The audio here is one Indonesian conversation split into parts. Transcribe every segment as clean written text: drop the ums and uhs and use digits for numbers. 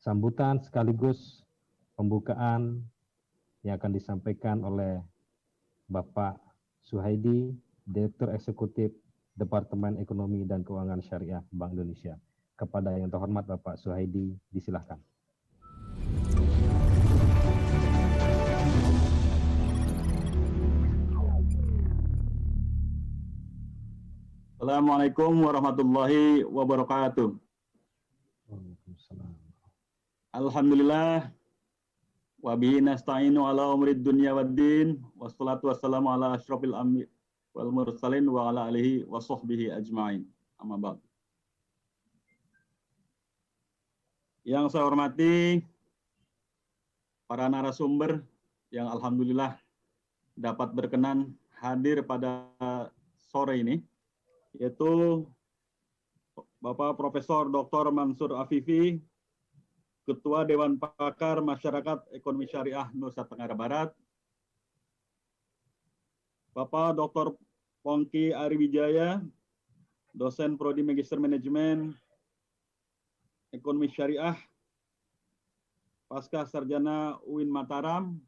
sambutan sekaligus pembukaan yang akan disampaikan oleh Bapak Suhaidi, Direktur Eksekutif Departemen Ekonomi dan Keuangan Syariah Bank Indonesia. Kepada yang terhormat Bapak Suhaidi, disilahkan. Assalamualaikum warahmatullahi wabarakatuh. Waalaikumsalam. Alhamdulillah wa bihi nasta'inu ala umrid dunya waddin wassalatu wassalamu ala asyrafil anbiya wal mursalin wa ala alihi wa sahbihi ajma'in. Amma ba'd. Yang saya hormati para narasumber yang alhamdulillah dapat berkenan hadir pada sore ini, yaitu Bapak Profesor Dr. Mansur Afifi, Ketua Dewan Pakar Masyarakat Ekonomi Syariah Nusa Tenggara Barat, Bapak Dr. Pongki Ariwijaya, Dosen Prodi Magister Manajemen Ekonomi Syariah, Pasca Sarjana UIN Mataram,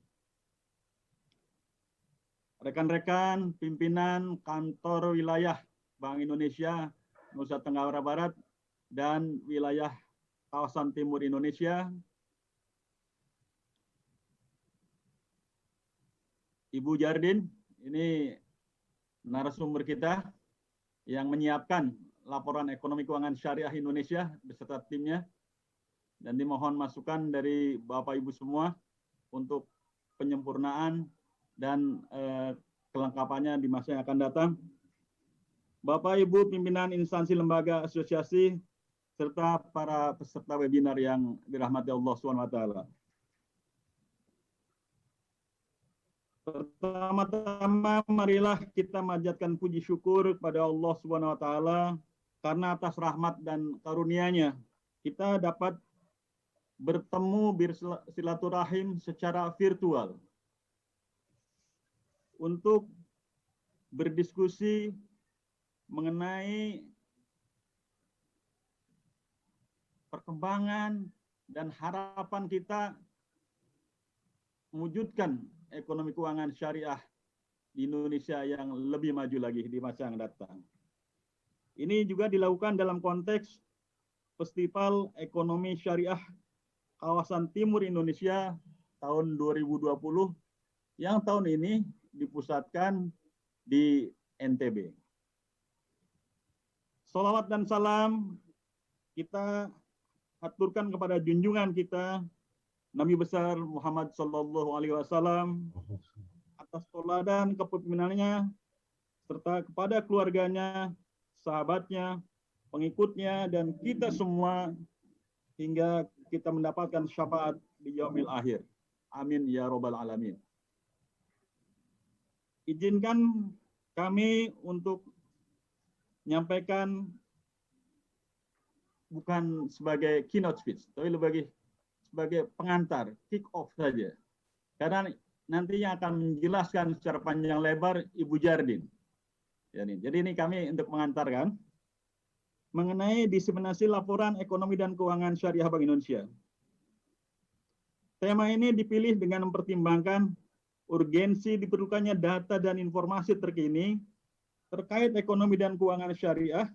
rekan-rekan pimpinan kantor wilayah Bank Indonesia Nusa Tenggara Barat dan wilayah kawasan Timur Indonesia, Ibu Jardin, ini narasumber kita yang menyiapkan laporan ekonomi keuangan syariah Indonesia beserta timnya, dan dimohon masukan dari Bapak Ibu semua untuk penyempurnaan dan kelengkapannya di masa yang akan datang. Bapak Ibu pimpinan instansi lembaga asosiasi serta para peserta webinar yang dirahmati Allah SWT. Pertama-tama marilah kita manjatkan puji syukur kepada Allah SWT karena atas rahmat dan karunia-Nya kita dapat bertemu bersilaturahim secara virtual untuk berdiskusi mengenai perkembangan dan harapan kita mewujudkan ekonomi keuangan syariah di Indonesia yang lebih maju lagi di masa yang datang. Ini juga dilakukan dalam konteks Festival Ekonomi Syariah Kawasan Timur Indonesia tahun 2020 yang tahun ini dipusatkan di NTB. Salawat dan salam kita aturkan kepada junjungan kita Nabi besar Muhammad Sallallahu Alaihi Wasallam atas teladan kepemimpinannya serta kepada keluarganya, sahabatnya, pengikutnya, dan kita semua hingga kita mendapatkan syafaat di yaumil akhir. Amin ya robbal alamin. Izinkan kami untuk menyampaikan bukan sebagai keynote speech, tapi lebih sebagai pengantar, kick off saja. Karena nantinya akan menjelaskan secara panjang lebar Ibu Jardin. Jadi ini kami untuk mengantarkan mengenai diseminasi laporan ekonomi dan keuangan syariah Bank Indonesia. Tema ini dipilih dengan mempertimbangkan urgensi diperlukannya data dan informasi terkini terkait ekonomi dan keuangan syariah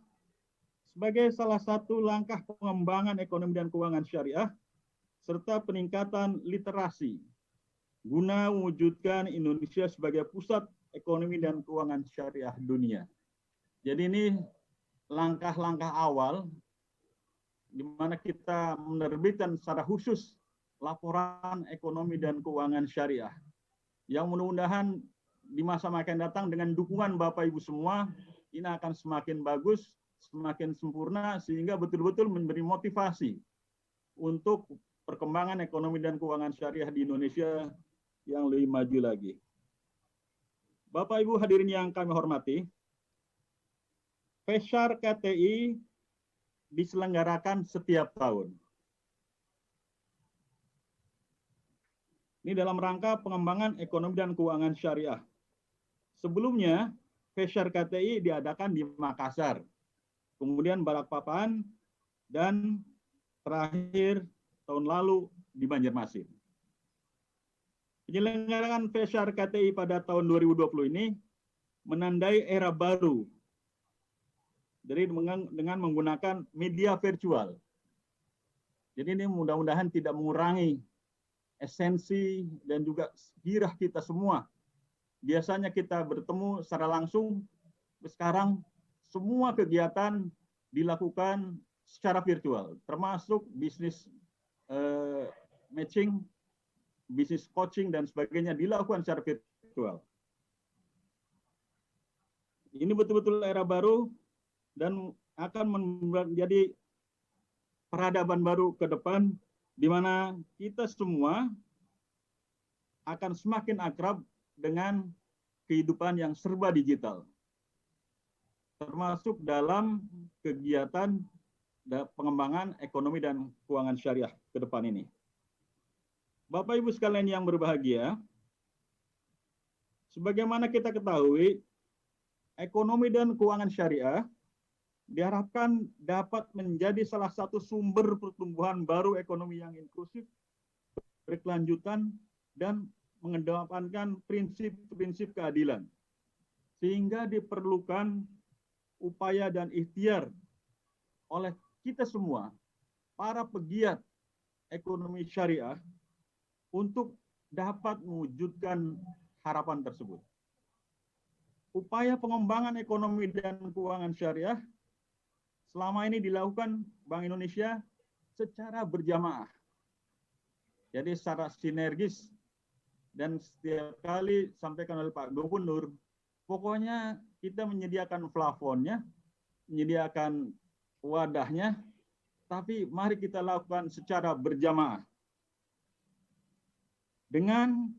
sebagai salah satu langkah pengembangan ekonomi dan keuangan syariah serta peningkatan literasi guna mewujudkan Indonesia sebagai pusat ekonomi dan keuangan syariah dunia. Jadi ini langkah-langkah awal di mana kita menerbitkan secara khusus laporan ekonomi dan keuangan syariah yang mudah-mudahan di masa makin datang dengan dukungan Bapak Ibu semua ini akan semakin bagus, semakin sempurna sehingga betul-betul memberi motivasi untuk perkembangan ekonomi dan keuangan syariah di Indonesia yang lebih maju lagi. Bapak Ibu hadirin yang kami hormati, FESYAR KTI diselenggarakan setiap tahun. Ini dalam rangka pengembangan ekonomi dan keuangan syariah. Sebelumnya, FESYAR KTI diadakan di Makassar, kemudian Balikpapan, dan terakhir tahun lalu di Banjarmasin. Penyelenggaraan FESAR KTI pada tahun 2020 ini menandai era baru dengan menggunakan media virtual. Jadi ini mudah-mudahan tidak mengurangi esensi dan juga girah kita semua. Biasanya kita bertemu secara langsung, sekarang semua kegiatan dilakukan secara virtual, termasuk bisnis matching, bisnis coaching, dan sebagainya dilakukan secara virtual. Ini betul-betul era baru dan akan menjadi peradaban baru ke depan, di mana kita semua akan semakin akrab dengan kehidupan yang serba digital, termasuk dalam kegiatan pengembangan ekonomi dan keuangan syariah ke depan ini. Bapak Ibu sekalian yang berbahagia, sebagaimana kita ketahui, ekonomi dan keuangan syariah diharapkan dapat menjadi salah satu sumber pertumbuhan baru ekonomi yang inklusif, berkelanjutan, dan mengedepankan prinsip-prinsip keadilan. Sehingga diperlukan upaya dan ikhtiar oleh kita semua, para pegiat ekonomi syariah, untuk dapat mewujudkan harapan tersebut. Upaya pengembangan ekonomi dan keuangan syariah selama ini dilakukan Bank Indonesia secara berjamaah. Jadi secara sinergis, dan setiap kali sampaikan oleh Pak Gubernur, pokoknya kita menyediakan plafonnya, menyediakan wadahnya, tapi mari kita lakukan secara berjamaah. Dengan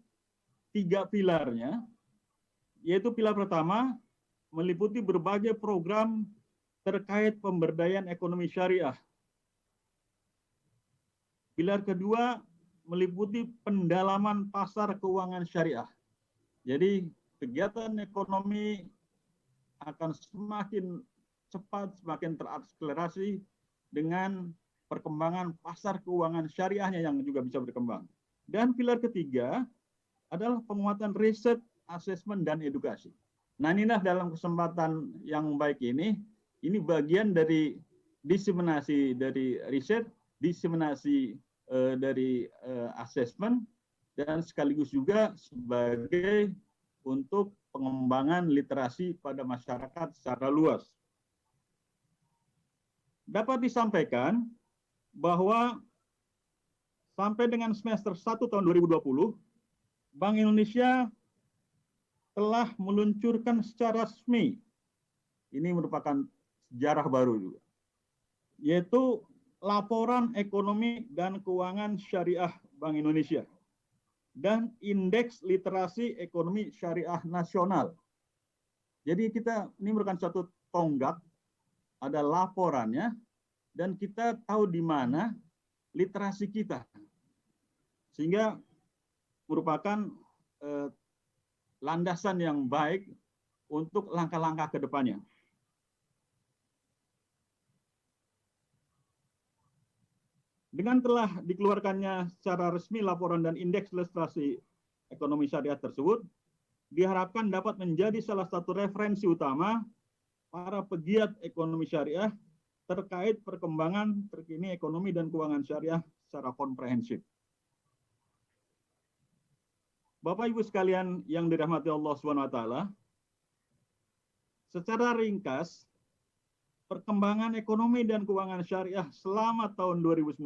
3 pilarnya, yaitu pilar pertama meliputi berbagai program terkait pemberdayaan ekonomi syariah. Pilar kedua meliputi pendalaman pasar keuangan syariah. Jadi kegiatan ekonomi akan semakin cepat, semakin terakselerasi dengan perkembangan pasar keuangan syariahnya yang juga bisa berkembang. Dan pilar ketiga adalah penguatan riset, asesmen, dan edukasi. Nah, inilah dalam kesempatan yang baik ini bagian dari diseminasi dari riset, diseminasi dari asesmen, dan sekaligus juga sebagai untuk pengembangan literasi pada masyarakat secara luas. Dapat disampaikan bahwa sampai dengan semester 1 tahun 2020, Bank Indonesia telah meluncurkan secara resmi, ini merupakan sejarah baru juga, yaitu Laporan Ekonomi dan Keuangan Syariah Bank Indonesia dan Indeks Literasi Ekonomi Syariah Nasional. Jadi ini merupakan satu tonggak, ada laporannya, dan kita tahu di mana literasi kita, sehingga merupakan landasan yang baik untuk langkah-langkah ke depannya. Dengan telah dikeluarkannya secara resmi laporan dan indeks literasi ekonomi syariah tersebut, diharapkan dapat menjadi salah satu referensi utama para pegiat ekonomi syariah terkait perkembangan terkini ekonomi dan keuangan syariah secara komprehensif. Bapak Ibu sekalian yang dirahmati Allah SWT, secara ringkas, perkembangan ekonomi dan keuangan syariah selama tahun 2019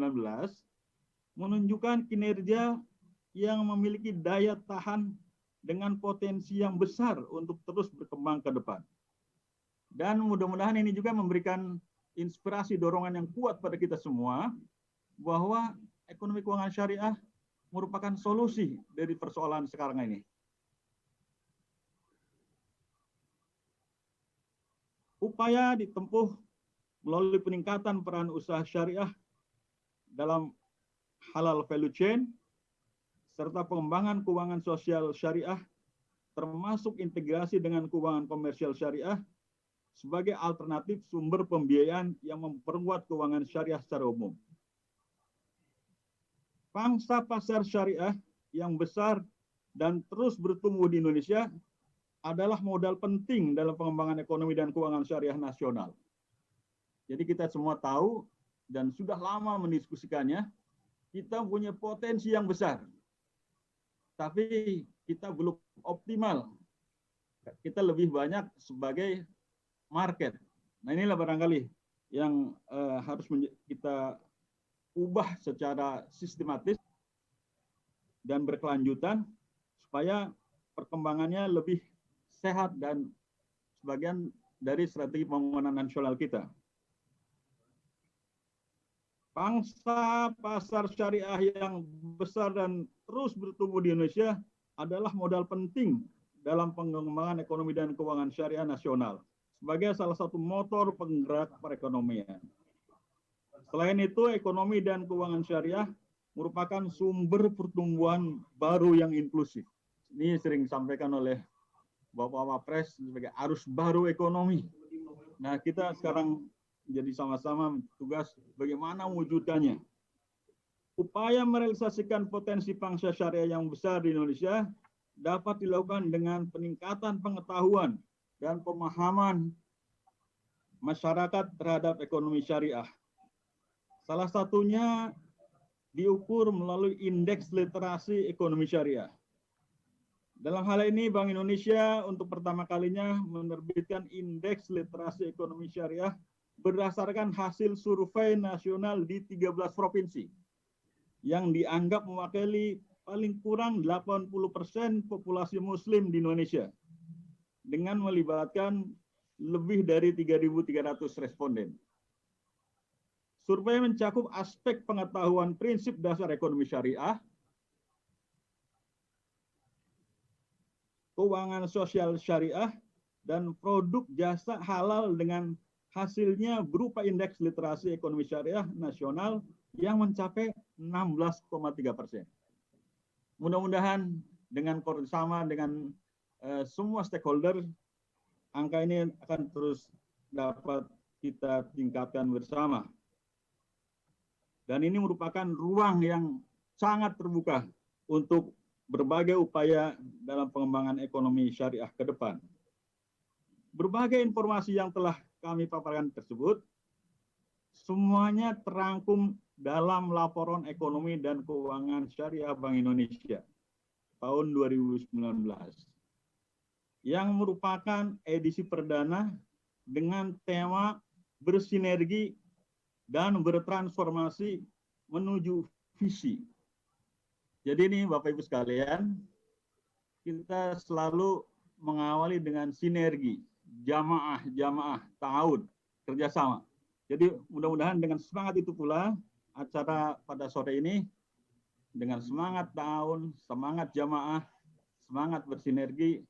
menunjukkan kinerja yang memiliki daya tahan dengan potensi yang besar untuk terus berkembang ke depan. Dan mudah-mudahan ini juga memberikan inspirasi dorongan yang kuat pada kita semua bahwa ekonomi keuangan syariah merupakan solusi dari persoalan sekarang ini. Upaya ditempuh melalui peningkatan peran usaha syariah dalam halal value chain, serta pengembangan keuangan sosial syariah, termasuk integrasi dengan keuangan komersial syariah, sebagai alternatif sumber pembiayaan yang memperkuat keuangan syariah secara umum. pangsa pasar syariah yang besar dan terus bertumbuh di Indonesia adalah modal penting dalam pengembangan ekonomi dan keuangan syariah nasional. Jadi kita semua tahu dan sudah lama mendiskusikannya, kita punya potensi yang besar. Tapi kita belum optimal. Kita lebih banyak sebagai market. Nah inilah barangkali yang harus kita ubah secara sistematis dan berkelanjutan supaya perkembangannya lebih sehat dan sebagian dari strategi pembangunan nasional kita. Pangsa pasar syariah yang besar dan terus bertumbuh di Indonesia adalah modal penting dalam pengembangan ekonomi dan keuangan syariah nasional sebagai salah satu motor penggerak perekonomian. Selain itu, ekonomi dan keuangan syariah merupakan sumber pertumbuhan baru yang inklusif. Ini sering disampaikan oleh Bapak Wapres sebagai arus baru ekonomi. Nah, kita sekarang jadi sama-sama tugas bagaimana mewujudkannya. Upaya merealisasikan potensi pangsa syariah yang besar di Indonesia dapat dilakukan dengan peningkatan pengetahuan dan pemahaman masyarakat terhadap ekonomi syariah. Salah satunya diukur melalui indeks literasi ekonomi syariah. Dalam hal ini, Bank Indonesia untuk pertama kalinya menerbitkan indeks literasi ekonomi syariah berdasarkan hasil survei nasional di 13 provinsi yang dianggap mewakili paling kurang 80% populasi muslim di Indonesia dengan melibatkan lebih dari 3.300 responden. Survei mencakup aspek pengetahuan prinsip dasar ekonomi syariah, keuangan sosial syariah, dan produk jasa halal dengan hasilnya berupa indeks literasi ekonomi syariah nasional yang mencapai 16,3%. Mudah-mudahan dengan kerjasama dengan semua stakeholder, angka ini akan terus dapat kita tingkatkan bersama. Dan ini merupakan ruang yang sangat terbuka untuk berbagai upaya dalam pengembangan ekonomi syariah ke depan. Berbagai informasi yang telah kami paparkan tersebut, semuanya terangkum dalam laporan ekonomi dan keuangan syariah Bank Indonesia tahun 2019, yang merupakan edisi perdana dengan tema bersinergi dan bertransformasi menuju visi. Jadi ini Bapak Ibu sekalian, kita selalu mengawali dengan sinergi, jamaah tahun, kerjasama. Jadi mudah-mudahan dengan semangat itu pula acara pada sore ini, dengan semangat tahun, semangat jamaah, semangat bersinergi,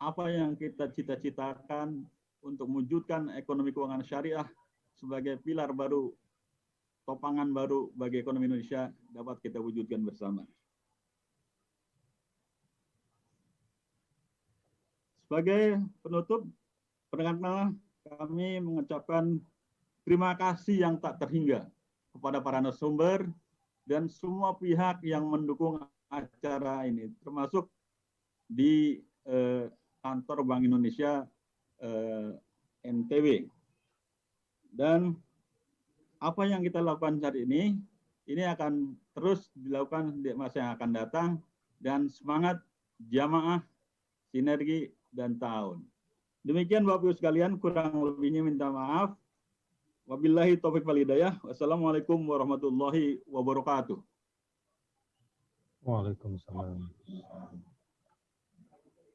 apa yang kita cita-citakan untuk mewujudkan ekonomi keuangan syariah sebagai pilar baru, topangan baru bagi ekonomi Indonesia dapat kita wujudkan bersama. Sebagai penutup, perkenalkan kami mengucapkan terima kasih yang tak terhingga kepada para narasumber dan semua pihak yang mendukung acara ini, termasuk di kantor Bank Indonesia NTB. Dan apa yang kita lakukan saat ini akan terus dilakukan di masa yang akan datang, dan semangat jamaah, sinergi, dan tahun. Demikian Bapak Ibu sekalian, kurang lebihnya minta maaf. Wabillahi taufiq wal hidayah. Wassalamualaikum warahmatullahi wabarakatuh. Waalaikumsalam.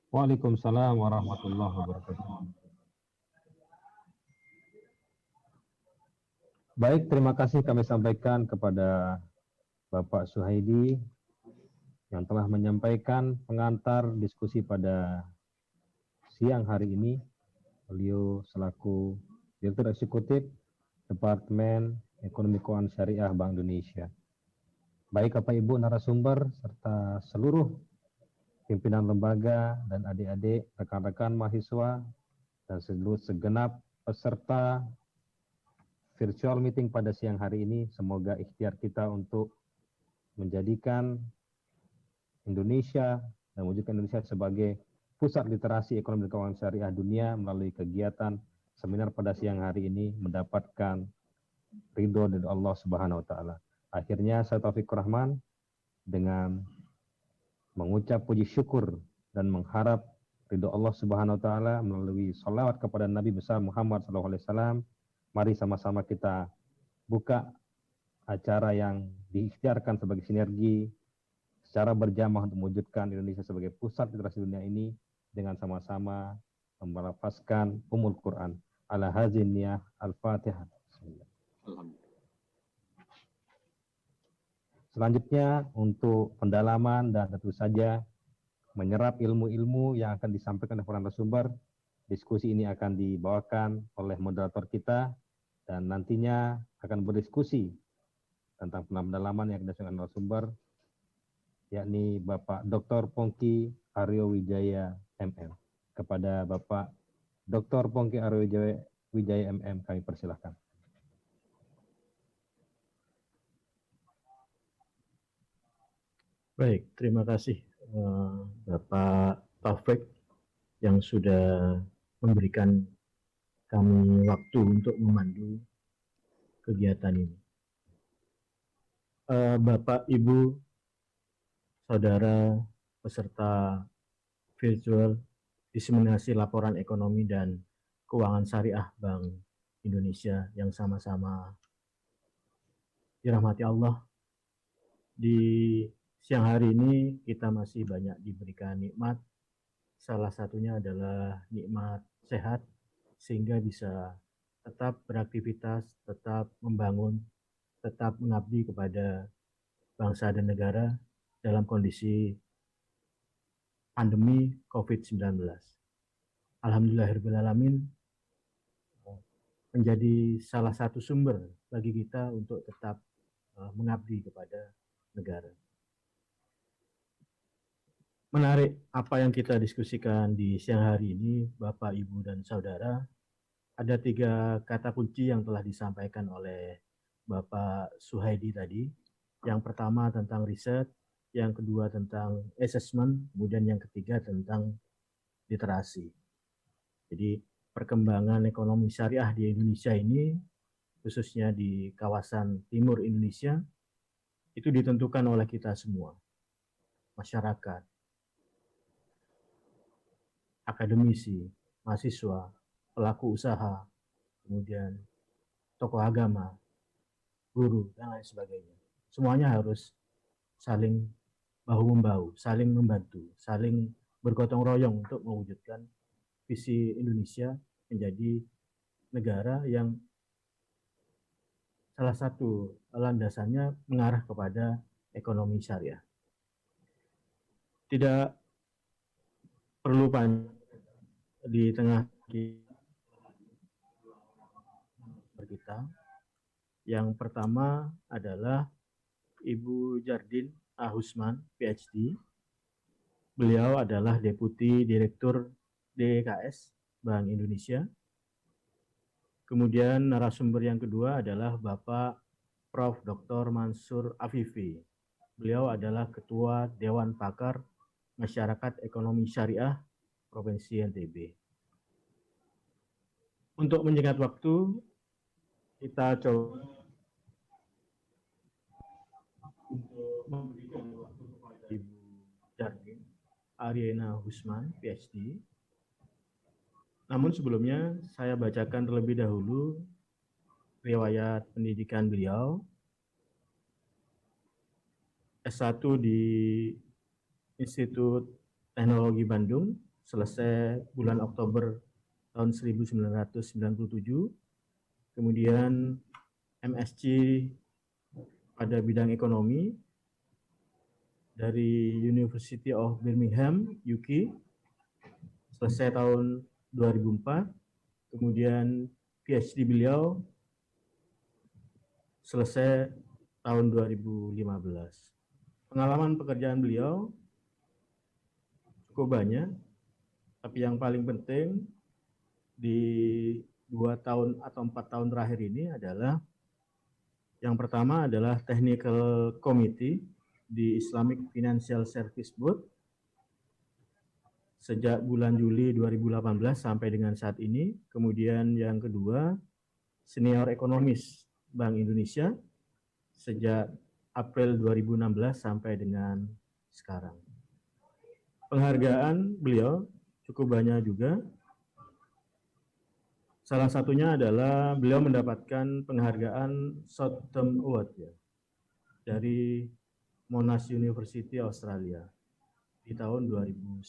Waalaikumsalam warahmatullahi wabarakatuh. Baik, terima kasih kami sampaikan kepada Bapak Suhaidi yang telah menyampaikan pengantar diskusi pada siang hari ini. Beliau selaku Direktur Eksekutif Departemen Ekonomi Keuangan Syariah Bank Indonesia. Baik Bapak Ibu narasumber serta seluruh pimpinan lembaga dan adik-adik, rekan-rekan mahasiswa, dan seluruh segenap peserta virtual meeting pada siang hari ini, semoga ikhtiar kita untuk menjadikan Indonesia dan mewujudkan Indonesia sebagai pusat literasi ekonomi dan keuangan syariah dunia melalui kegiatan seminar pada siang hari ini mendapatkan ridho dari Allah Subhanahu wa taala. Akhirnya saya Taufikur Rahman dengan mengucap puji syukur dan mengharap ridho Allah Subhanahu wa taala melalui salawat kepada Nabi besar Muhammad SAW. Mari sama-sama kita buka acara yang diikhtiarkan sebagai sinergi secara berjamaah untuk mewujudkan Indonesia sebagai pusat literasi dunia ini dengan sama-sama melafazkan Ummul Quran. Ala hazin niyah al-Fatihah. Selanjutnya untuk pendalaman dan tentu saja menyerap ilmu-ilmu yang akan disampaikan oleh para narasumber, diskusi ini akan dibawakan oleh moderator kita dan nantinya akan berdiskusi tentang pendalaman yang disampaikan oleh narasumber, yakni Bapak Dr. Pongki Aryo Wijaya MM. Kepada Bapak Dr. Pongki Aryo Wijaya MM kami persilahkan. Baik, terima kasih Bapak Taufik yang sudah memberikan kami waktu untuk memandu kegiatan ini. Bapak, Ibu, Saudara, peserta virtual diseminasi laporan ekonomi dan keuangan syariah Bank Indonesia yang sama-sama dirahmati Allah. Di siang hari ini kita masih banyak diberikan nikmat. Salah satunya adalah nikmat sehat sehingga bisa tetap beraktivitas, tetap membangun, tetap mengabdi kepada bangsa dan negara dalam kondisi pandemi COVID-19. Alhamdulillahirrahmanirrahim menjadi salah satu sumber bagi kita untuk tetap mengabdi kepada negara. Menarik apa yang kita diskusikan di siang hari ini, Bapak, Ibu, dan Saudara. Ada 3 kata kunci yang telah disampaikan oleh Bapak Suhaidi tadi. Yang pertama tentang riset, yang kedua tentang assessment, kemudian yang ketiga tentang literasi. Jadi perkembangan ekonomi syariah di Indonesia ini, khususnya di kawasan timur Indonesia, itu ditentukan oleh kita semua, masyarakat, akademisi, mahasiswa, pelaku usaha, kemudian tokoh agama, guru, dan lain sebagainya. Semuanya harus saling bahu-membahu, saling membantu, saling bergotong royong untuk mewujudkan visi Indonesia menjadi negara yang salah satu landasannya mengarah kepada ekonomi syariah. Tidak perlu di tengah kita. Yang pertama adalah Ibu Jardin Ahusman, PhD. Beliau adalah Deputi Direktur DKS Bank Indonesia. Kemudian narasumber yang kedua adalah Bapak Prof. Dr. Mansur Afifi. Beliau adalah Ketua Dewan Pakar Masyarakat Ekonomi Syariah Provinsi NTB. Untuk menyingkat waktu, kita coba untuk memberikan waktu kepada Ibu Jardin Ariana Husman, PhD. Namun sebelumnya saya bacakan terlebih dahulu riwayat pendidikan beliau. S1 di Institut Teknologi Bandung, selesai bulan Oktober tahun 1997. Kemudian MSc pada bidang ekonomi dari University of Birmingham, UK, selesai tahun 2004. Kemudian PhD beliau selesai tahun 2015. Pengalaman pekerjaan beliau cukup banyak, tapi yang paling penting di 2 tahun atau 4 tahun terakhir ini adalah yang pertama adalah Technical Committee di Islamic Financial Service Board sejak bulan Juli 2018 sampai dengan saat ini. Kemudian yang kedua, senior ekonomis Bank Indonesia sejak April 2016 sampai dengan sekarang. Penghargaan beliau cukup banyak juga. Salah satunya adalah beliau mendapatkan penghargaan Short Term Award ya, dari Monash University Australia di tahun 2019.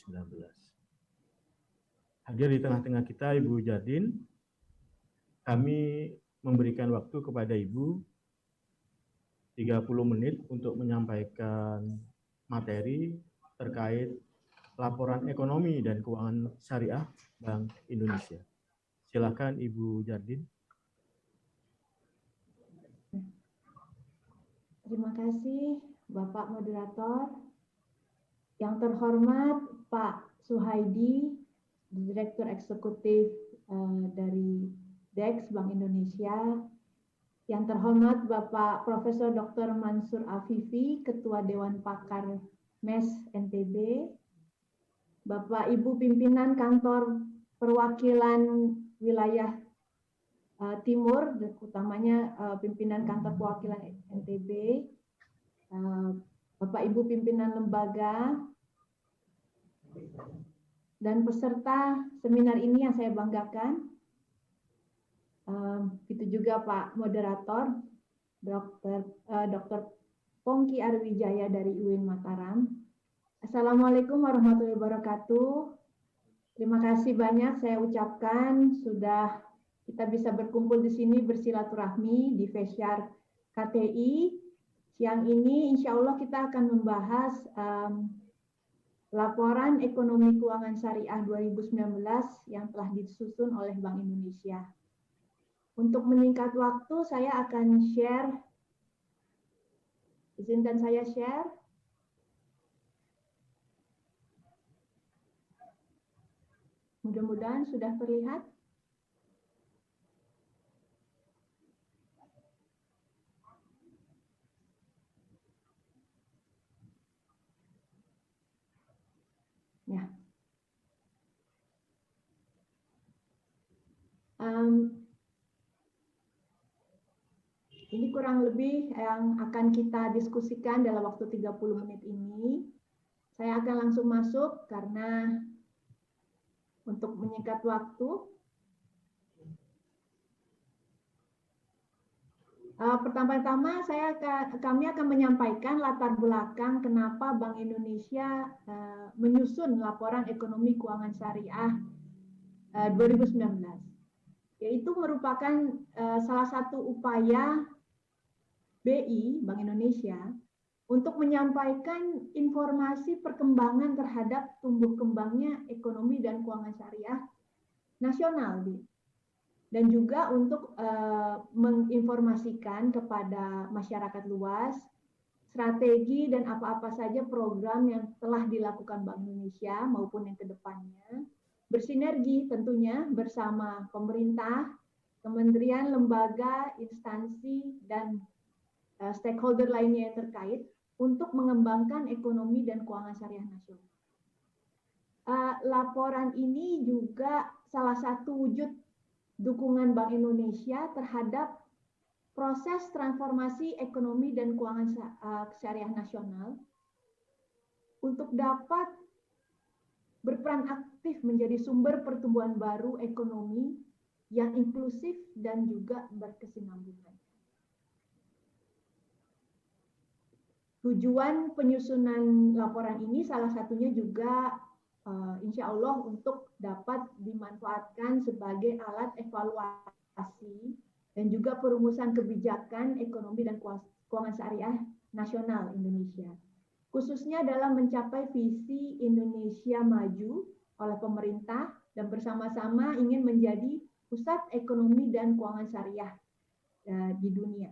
Hadir di tengah-tengah kita Ibu Jardin, kami memberikan waktu kepada Ibu 30 menit untuk menyampaikan materi terkait laporan ekonomi dan keuangan syariah Bank Indonesia. Silakan Ibu Jardin. Terima kasih Bapak Moderator. Yang terhormat Pak Suhaidi, Direktur Eksekutif dari DEX Bank Indonesia. Yang terhormat Bapak Profesor Dr. Mansur Afifi, Ketua Dewan Pakar MES NTB. Bapak Ibu pimpinan kantor perwakilan wilayah Timur, utamanya pimpinan kantor perwakilan NTB, Bapak Ibu pimpinan lembaga, dan peserta seminar ini yang saya banggakan. Itu juga Pak Moderator, Dr. Pongki Arwijaya dari UIN Mataram. Assalamualaikum warahmatullahi wabarakatuh. Terima kasih banyak saya ucapkan sudah kita bisa berkumpul di sini bersilaturahmi di Fesyar KTI. Siang ini insya Allah kita akan membahas laporan ekonomi keuangan syariah 2019 yang telah disusun oleh Bank Indonesia. Untuk menyingkat waktu saya akan share, izinkan saya share. Mudah-mudahan sudah terlihat. Ya. Ini kurang lebih yang akan kita diskusikan dalam waktu 30 menit ini. Saya akan langsung masuk karena untuk menyingkat waktu. Pertama-tama kami akan menyampaikan latar belakang kenapa Bank Indonesia menyusun laporan ekonomi keuangan syariah 2019. Yaitu merupakan salah satu upaya BI, Bank Indonesia, untuk menyampaikan informasi perkembangan terhadap tumbuh kembangnya ekonomi dan keuangan syariah nasional, dan juga untuk menginformasikan kepada masyarakat luas strategi dan apa-apa saja program yang telah dilakukan Bank Indonesia maupun yang kedepannya, bersinergi tentunya bersama pemerintah, kementerian, lembaga, instansi, dan stakeholder lainnya yang terkait untuk mengembangkan ekonomi dan keuangan syariah nasional. Laporan ini juga salah satu wujud dukungan Bank Indonesia terhadap proses transformasi ekonomi dan keuangan syariah nasional untuk dapat berperan aktif menjadi sumber pertumbuhan baru ekonomi yang inklusif dan juga berkesinambungan. Tujuan penyusunan laporan ini salah satunya juga insya Allah untuk dapat dimanfaatkan sebagai alat evaluasi dan juga perumusan kebijakan ekonomi dan keuangan syariah nasional Indonesia, khususnya dalam mencapai visi Indonesia maju oleh pemerintah dan bersama-sama ingin menjadi pusat ekonomi dan keuangan syariah di dunia.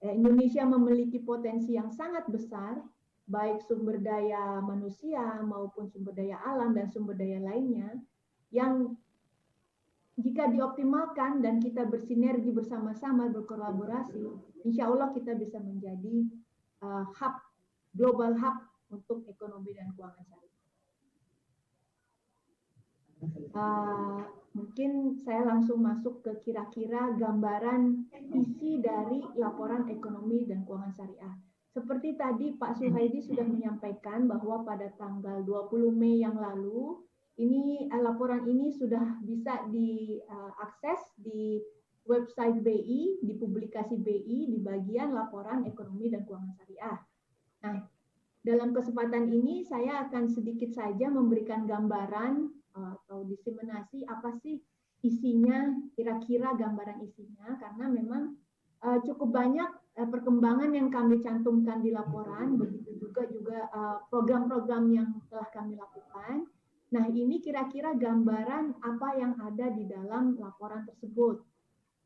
Indonesia memiliki potensi yang sangat besar, baik sumber daya manusia maupun sumber daya alam dan sumber daya lainnya, yang jika dioptimalkan dan kita bersinergi bersama-sama berkolaborasi, insya Allah kita bisa menjadi hub global hub untuk ekonomi dan keuangan syariah. Mungkin saya langsung masuk ke kira-kira gambaran isi dari laporan ekonomi dan keuangan syariah. Seperti tadi Pak Suhaidi sudah menyampaikan bahwa pada tanggal 20 Mei yang lalu, ini laporan ini sudah bisa diakses di website BI, di publikasi BI, di bagian laporan ekonomi dan keuangan syariah. Nah, dalam kesempatan ini saya akan sedikit saja memberikan gambaran atau diseminasi apa sih isinya, kira-kira gambaran isinya, karena memang cukup banyak perkembangan yang kami cantumkan di laporan, begitu juga program-program yang telah kami lakukan. Nah, ini kira-kira gambaran apa yang ada di dalam laporan tersebut.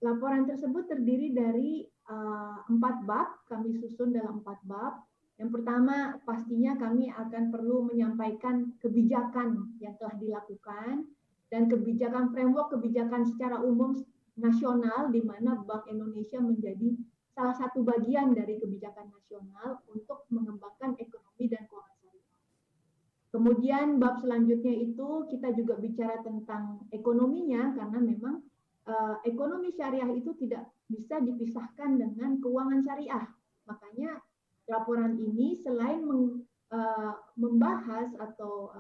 Laporan tersebut terdiri dari 4 bab, kami susun dalam 4 bab. Yang pertama, pastinya kami akan perlu menyampaikan kebijakan yang telah dilakukan dan kebijakan framework kebijakan secara umum nasional, di mana Bank Indonesia menjadi salah satu bagian dari kebijakan nasional untuk mengembangkan ekonomi dan keuangan syariah. Kemudian bab selanjutnya itu kita juga bicara tentang ekonominya, karena memang ekonomi syariah itu tidak bisa dipisahkan dengan keuangan syariah. Makanya laporan ini selain membahas atau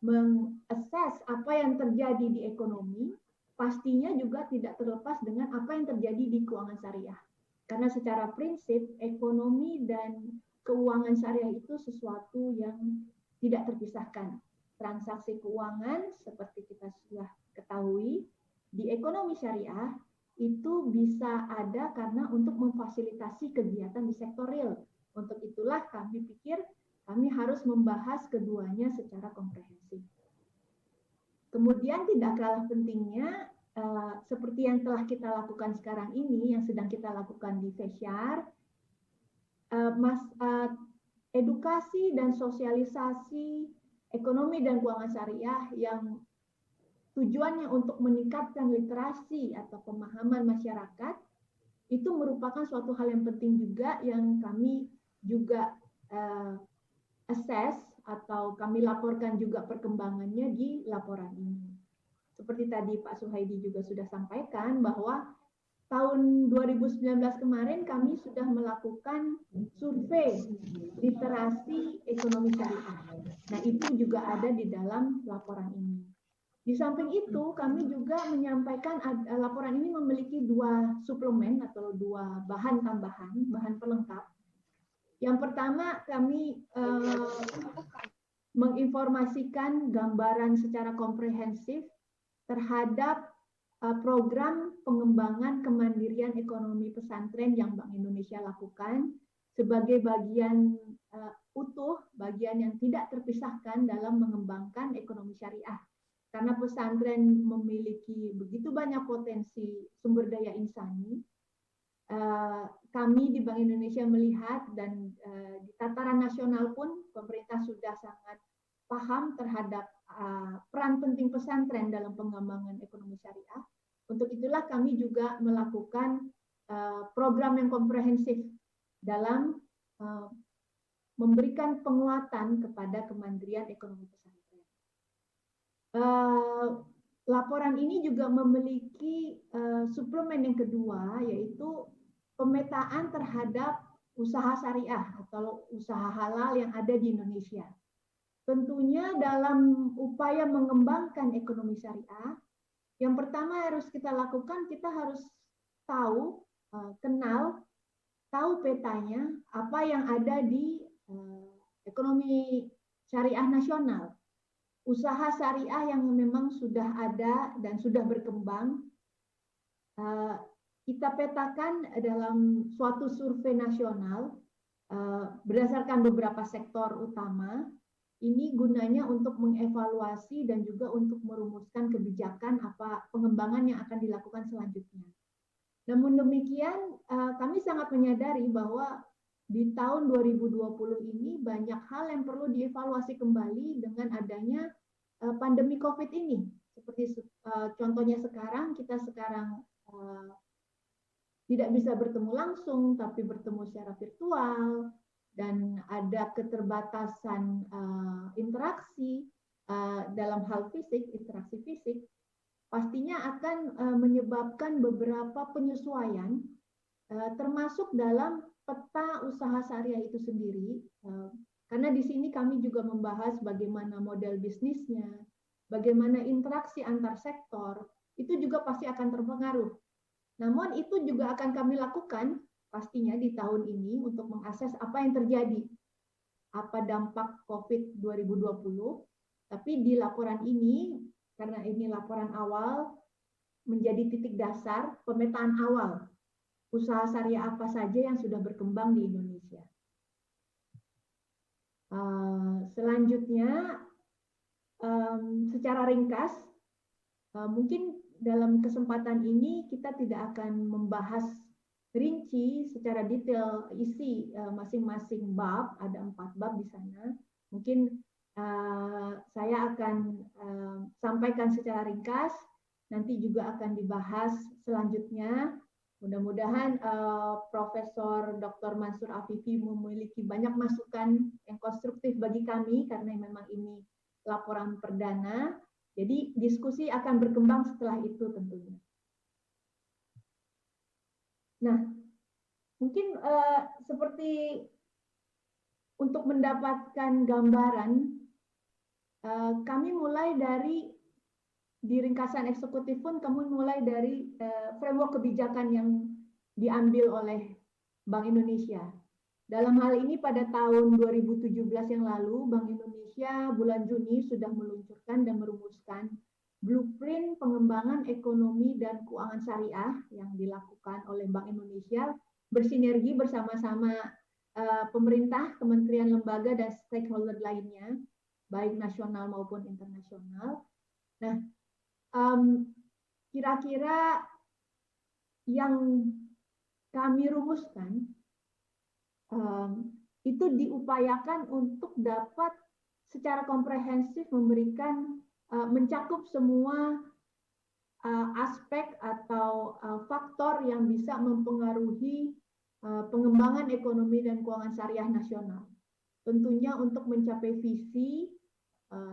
mengakses apa yang terjadi di ekonomi, pastinya juga tidak terlepas dengan apa yang terjadi di keuangan syariah. Karena secara prinsip, ekonomi dan keuangan syariah itu sesuatu yang tidak terpisahkan. Transaksi keuangan, seperti kita sudah ketahui, di ekonomi syariah itu bisa ada karena untuk memfasilitasi kegiatan di sektor real. Untuk itulah kami pikir kami harus membahas keduanya secara komprehensif. Kemudian tidak kalah pentingnya, seperti yang telah kita lakukan sekarang ini, yang sedang kita lakukan di Fesyar, edukasi dan sosialisasi ekonomi dan keuangan syariah yang tujuannya untuk meningkatkan literasi atau pemahaman masyarakat, itu merupakan suatu hal yang penting juga yang kami juga assess atau kami laporkan juga perkembangannya di laporan ini. Seperti tadi Pak Suhaidi juga sudah sampaikan bahwa tahun 2019 kemarin kami sudah melakukan survei literasi ekonomi syariah. Nah, itu juga ada di dalam laporan ini. Di samping itu, kami juga menyampaikan laporan ini memiliki 2 suplemen atau 2 bahan tambahan, bahan pelengkap. Yang pertama, kami menginformasikan gambaran secara komprehensif terhadap program pengembangan kemandirian ekonomi pesantren yang Bank Indonesia lakukan sebagai bagian utuh, bagian yang tidak terpisahkan dalam mengembangkan ekonomi syariah. Karena pesantren memiliki begitu banyak potensi sumber daya insani, kami di Bank Indonesia melihat dan di tataran nasional pun pemerintah sudah sangat paham terhadap peran penting pesantren dalam pengembangan ekonomi syariah. Untuk itulah kami juga melakukan program yang komprehensif dalam memberikan penguatan kepada kemandirian ekonomi pesantren. Laporan ini juga memiliki suplemen yang kedua, yaitu pemetaan terhadap usaha syariah atau usaha halal yang ada di Indonesia. Tentunya dalam upaya mengembangkan ekonomi syariah, yang pertama harus kita lakukan, kita harus tahu, tahu petanya apa yang ada di ekonomi syariah nasional. Usaha syariah yang memang sudah ada dan sudah berkembang, kita petakan dalam suatu survei nasional berdasarkan beberapa sektor utama. Ini gunanya untuk mengevaluasi dan juga untuk merumuskan kebijakan apa pengembangan yang akan dilakukan selanjutnya. Namun demikian, kami sangat menyadari bahwa di tahun 2020 ini banyak hal yang perlu dievaluasi kembali dengan adanya pandemi COVID ini. Seperti contohnya sekarang, kita sekarang tidak bisa bertemu langsung, tapi bertemu secara virtual. dan ada keterbatasan interaksi dalam hal fisik, interaksi fisik, pastinya akan menyebabkan beberapa penyesuaian, termasuk dalam peta usaha syariah itu sendiri. Karena di sini kami juga membahas bagaimana model bisnisnya, bagaimana interaksi antar sektor, itu juga pasti akan terpengaruh. Namun itu juga akan kami lakukan pastinya di tahun ini untuk mengakses apa yang terjadi, apa dampak COVID 2020. Tapi di laporan ini, karena ini laporan awal, menjadi titik dasar pemetaan awal usaha syariah apa saja yang sudah berkembang di Indonesia. Selanjutnya, secara ringkas, mungkin dalam kesempatan ini kita tidak akan membahas rinci secara detail isi masing-masing bab, ada 4 bab di sana. Mungkin saya akan sampaikan secara ringkas, nanti juga akan dibahas selanjutnya. Mudah-mudahan Profesor Dr. Mansur Afifi memiliki banyak masukan yang konstruktif bagi kami, karena memang ini laporan perdana. Jadi diskusi akan berkembang setelah itu tentunya. Nah, mungkin seperti untuk mendapatkan gambaran, kami mulai dari di ringkasan eksekutif pun kami mulai dari framework kebijakan yang diambil oleh Bank Indonesia. Dalam hal ini pada tahun 2017 yang lalu, Bank Indonesia bulan Juni sudah meluncurkan dan merumuskan blueprint pengembangan ekonomi dan keuangan syariah yang dilakukan oleh Bank Indonesia bersinergi bersama-sama pemerintah, kementerian, lembaga, dan stakeholder lainnya, baik nasional maupun internasional. Nah, kira-kira yang kami rumuskan itu diupayakan untuk dapat secara komprehensif memberikan mencakup semua aspek atau faktor yang bisa mempengaruhi pengembangan ekonomi dan keuangan syariah nasional. Tentunya untuk mencapai visi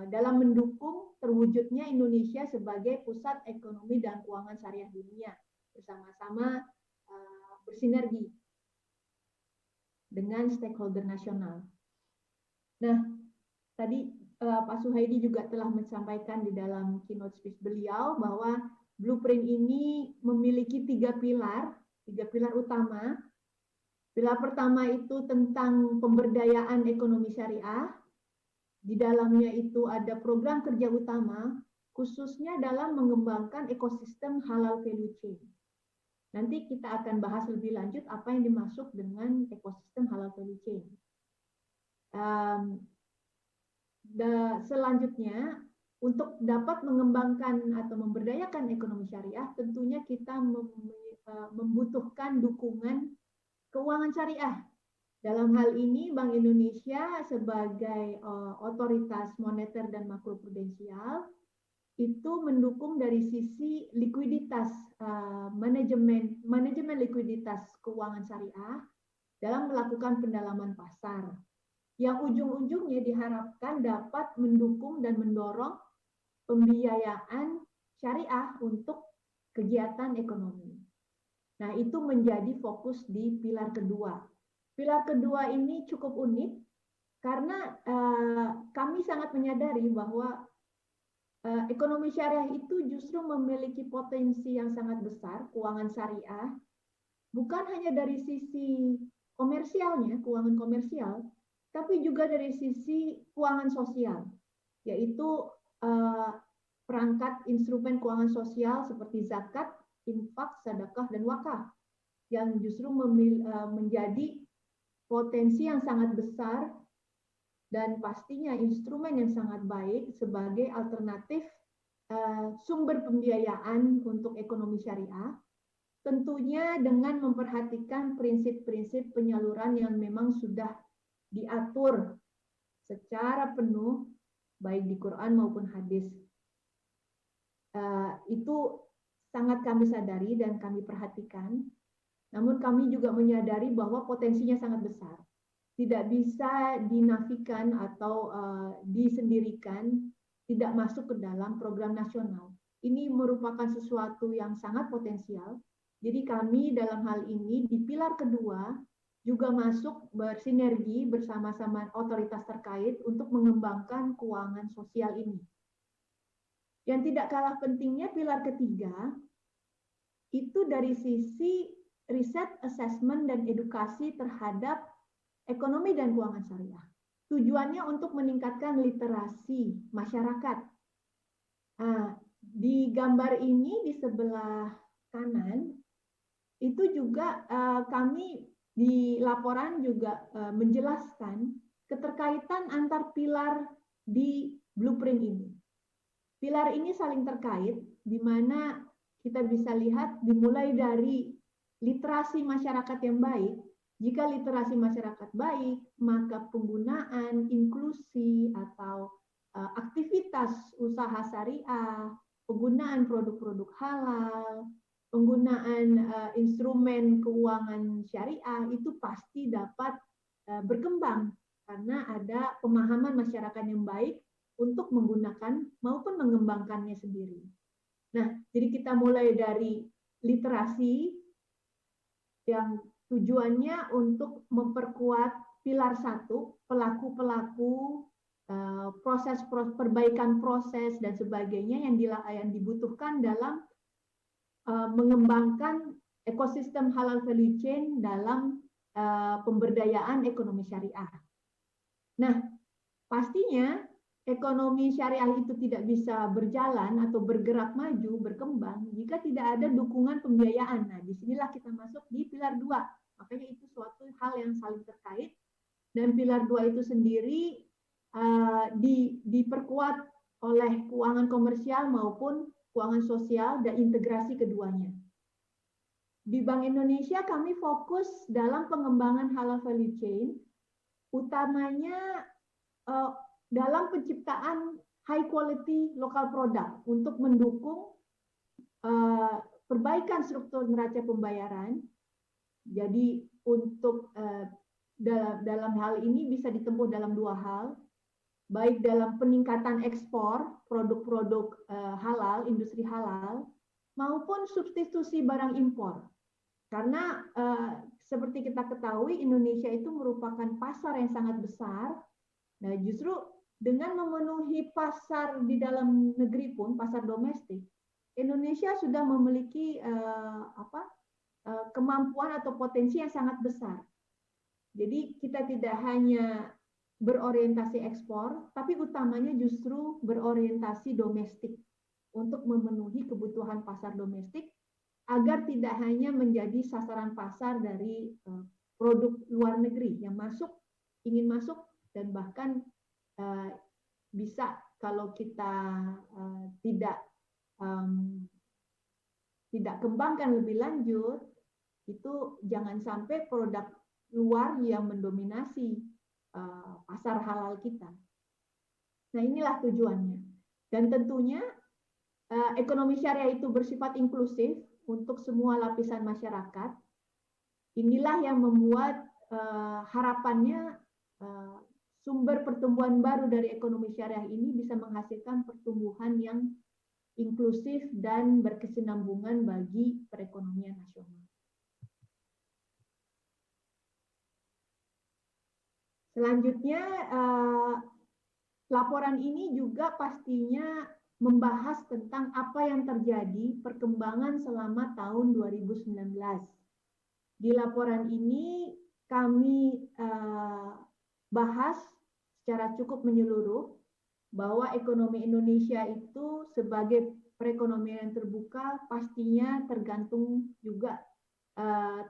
dalam mendukung terwujudnya Indonesia sebagai pusat ekonomi dan keuangan syariah dunia, bersama-sama bersinergi dengan stakeholder nasional. Nah, tadi Pak Suhaidi juga telah menyampaikan di dalam keynote speech beliau bahwa blueprint ini memiliki 3 pilar utama. Pilar pertama itu tentang pemberdayaan ekonomi syariah. Di dalamnya itu ada program kerja utama, khususnya dalam mengembangkan ekosistem halal value chain. Nanti kita akan bahas lebih lanjut apa yang dimaksud dengan ekosistem halal value chain. Selanjutnya, untuk dapat mengembangkan atau memberdayakan ekonomi syariah, tentunya kita membutuhkan dukungan keuangan syariah. Dalam hal ini, Bank Indonesia sebagai otoritas moneter dan makroprudensial itu mendukung dari sisi likuiditas, manajemen likuiditas keuangan syariah dalam melakukan pendalaman pasar, yang ujung-ujungnya diharapkan dapat mendukung dan mendorong pembiayaan syariah untuk kegiatan ekonomi. Nah, itu menjadi fokus di pilar kedua. Pilar kedua ini cukup unik karena kami sangat menyadari bahwa ekonomi syariah itu justru memiliki potensi yang sangat besar, keuangan syariah, bukan hanya dari sisi komersialnya, keuangan komersial, tapi juga dari sisi keuangan sosial, yaitu perangkat instrumen keuangan sosial seperti zakat, infak, sedekah, dan wakaf, yang justru menjadi potensi yang sangat besar dan pastinya instrumen yang sangat baik sebagai alternatif sumber pembiayaan untuk ekonomi syariah, tentunya dengan memperhatikan prinsip-prinsip penyaluran yang memang sudah diatur secara penuh baik di Quran maupun hadis. Itu sangat kami sadari dan kami perhatikan. Namun kami juga menyadari bahwa potensinya sangat besar. tidak bisa dinafikan atau disendirikan, tidak masuk ke dalam program nasional. Ini merupakan sesuatu yang sangat potensial. Jadi kami dalam hal ini di pilar kedua juga masuk bersinergi bersama-sama otoritas terkait untuk mengembangkan keuangan sosial ini. Yang tidak kalah pentingnya pilar ketiga itu dari sisi riset, assessment, dan edukasi terhadap ekonomi dan keuangan syariah. Tujuannya untuk meningkatkan literasi masyarakat. Nah, di gambar ini di sebelah kanan itu juga kami di laporan juga menjelaskan keterkaitan antar pilar di blueprint ini. Pilar ini saling terkait, di mana kita bisa lihat dimulai dari literasi masyarakat yang baik. Jika literasi masyarakat baik, maka penggunaan inklusi atau aktivitas usaha syariah, penggunaan produk-produk halal, penggunaan instrumen keuangan syariah itu pasti dapat berkembang karena ada pemahaman masyarakat yang baik untuk menggunakan maupun mengembangkannya sendiri. Nah, jadi kita mulai dari literasi yang tujuannya untuk memperkuat pilar 1, pelaku-pelaku, proses perbaikan proses dan sebagainya yang dibutuhkan dalam mengembangkan ekosistem halal value chain dalam pemberdayaan ekonomi syariah. Nah, pastinya ekonomi syariah itu tidak bisa berjalan atau bergerak maju, berkembang jika tidak ada dukungan pembiayaan. Nah, disinilah kita masuk di pilar 2. Makanya itu suatu hal yang saling terkait. Dan pilar 2 itu sendiri diperkuat oleh keuangan komersial maupun keuangan sosial dan integrasi keduanya. Di Bank Indonesia kami fokus dalam pengembangan halal value chain, utamanya dalam penciptaan high quality local product untuk mendukung perbaikan struktur neraca pembayaran. Jadi untuk dalam hal ini bisa ditempuh dalam 2 hal, baik dalam peningkatan ekspor produk-produk halal, industri halal, maupun substitusi barang impor. Karena seperti kita ketahui Indonesia itu merupakan pasar yang sangat besar. Nah, justru dengan memenuhi pasar di dalam negeri pun, pasar domestik, Indonesia sudah memiliki kemampuan atau potensi yang sangat besar. Jadi kita tidak hanya berorientasi ekspor, tapi utamanya justru berorientasi domestik untuk memenuhi kebutuhan pasar domestik agar tidak hanya menjadi sasaran pasar dari produk luar negeri yang ingin masuk dan bahkan bisa kalau kita tidak kembangkan lebih lanjut, itu jangan sampai produk luar yang mendominasi pasar halal kita. Nah, inilah tujuannya. Dan tentunya ekonomi syariah itu bersifat inklusif untuk semua lapisan masyarakat. Inilah yang membuat harapannya sumber pertumbuhan baru dari ekonomi syariah ini bisa menghasilkan pertumbuhan yang inklusif dan berkesinambungan bagi perekonomian nasional. Selanjutnya, laporan ini juga pastinya membahas tentang apa yang terjadi perkembangan selama tahun 2019. Di laporan ini kami bahas secara cukup menyeluruh bahwa ekonomi Indonesia itu sebagai perekonomian yang terbuka pastinya tergantung juga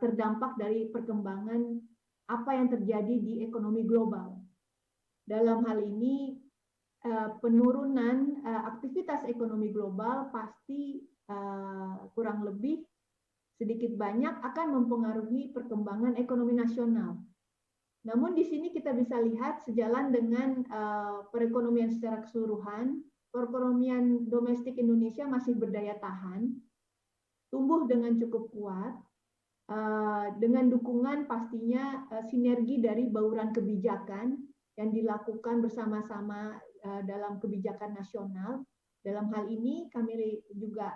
terdampak dari perkembangan apa yang terjadi di ekonomi global. Dalam hal ini penurunan aktivitas ekonomi global pasti kurang lebih sedikit banyak akan mempengaruhi perkembangan ekonomi nasional. Namun di sini kita bisa lihat sejalan dengan perekonomian secara keseluruhan, perekonomian domestik Indonesia masih berdaya tahan, tumbuh dengan cukup kuat, dengan dukungan pastinya sinergi dari bauran kebijakan yang dilakukan bersama-sama dalam kebijakan nasional. Dalam hal ini kami juga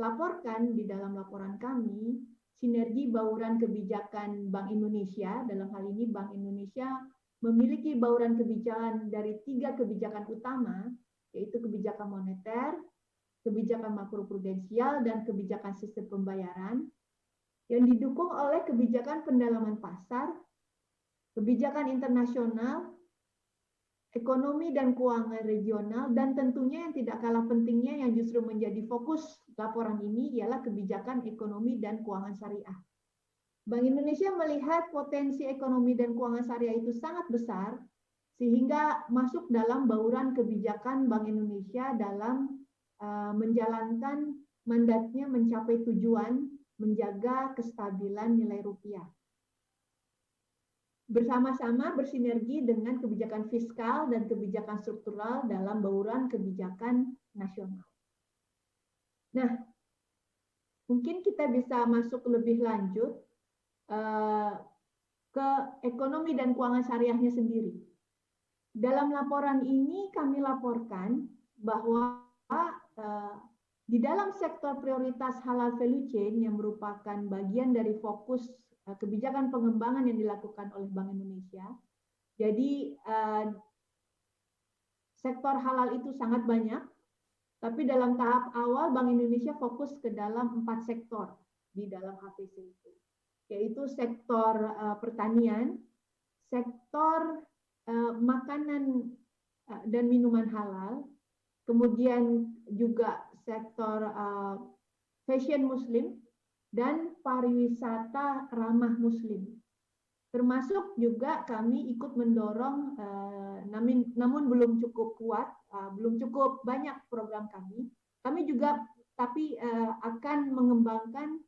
laporkan di dalam laporan kami sinergi bauran kebijakan Bank Indonesia. Dalam hal ini Bank Indonesia memiliki bauran kebijakan dari 3 kebijakan utama, yaitu kebijakan moneter, kebijakan makroprudensial, dan kebijakan sistem pembayaran, yang didukung oleh kebijakan pendalaman pasar, kebijakan internasional, ekonomi dan keuangan regional, dan tentunya yang tidak kalah pentingnya yang justru menjadi fokus laporan ini ialah kebijakan ekonomi dan keuangan syariah. Bank Indonesia melihat potensi ekonomi dan keuangan syariah itu sangat besar, sehingga masuk dalam bauran kebijakan Bank Indonesia dalam menjalankan mandatnya mencapai tujuan menjaga kestabilan nilai rupiah. Bersama-sama bersinergi dengan kebijakan fiskal dan kebijakan struktural dalam bauran kebijakan nasional. Nah, mungkin kita bisa masuk lebih lanjut ke ekonomi dan keuangan syariahnya sendiri. Dalam laporan ini kami laporkan bahwa di dalam sektor prioritas halal value chain yang merupakan bagian dari fokus kebijakan pengembangan yang dilakukan oleh Bank Indonesia. Jadi sektor halal itu sangat banyak, tapi dalam tahap awal Bank Indonesia fokus ke dalam 4 sektor di dalam HVC itu, yaitu sektor pertanian, sektor makanan dan minuman halal, kemudian juga sektor fashion muslim, dan pariwisata ramah muslim. Termasuk juga kami ikut mendorong, namun belum cukup kuat, belum cukup banyak program kami. Kami juga akan mengembangkan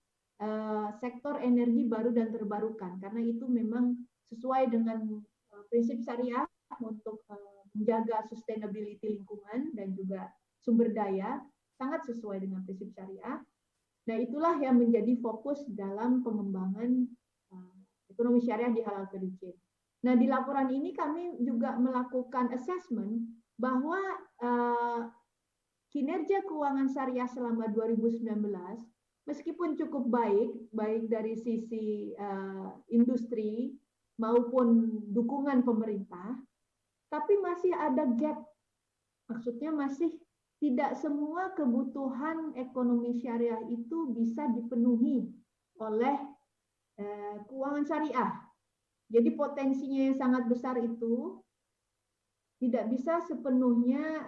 sektor energi baru dan terbarukan, karena itu memang sesuai dengan prinsip syariah untuk menjaga sustainability lingkungan dan juga sumber daya, sangat sesuai dengan prinsip syariah. Nah, itulah yang menjadi fokus dalam pengembangan ekonomi syariah di halal value chain. Nah, di laporan ini kami juga melakukan assessment bahwa kinerja keuangan syariah selama 2019 meskipun cukup baik dari sisi industri maupun dukungan pemerintah, tapi masih ada gap. Maksudnya masih tidak semua kebutuhan ekonomi syariah itu bisa dipenuhi oleh keuangan syariah. Jadi potensinya yang sangat besar itu tidak bisa sepenuhnya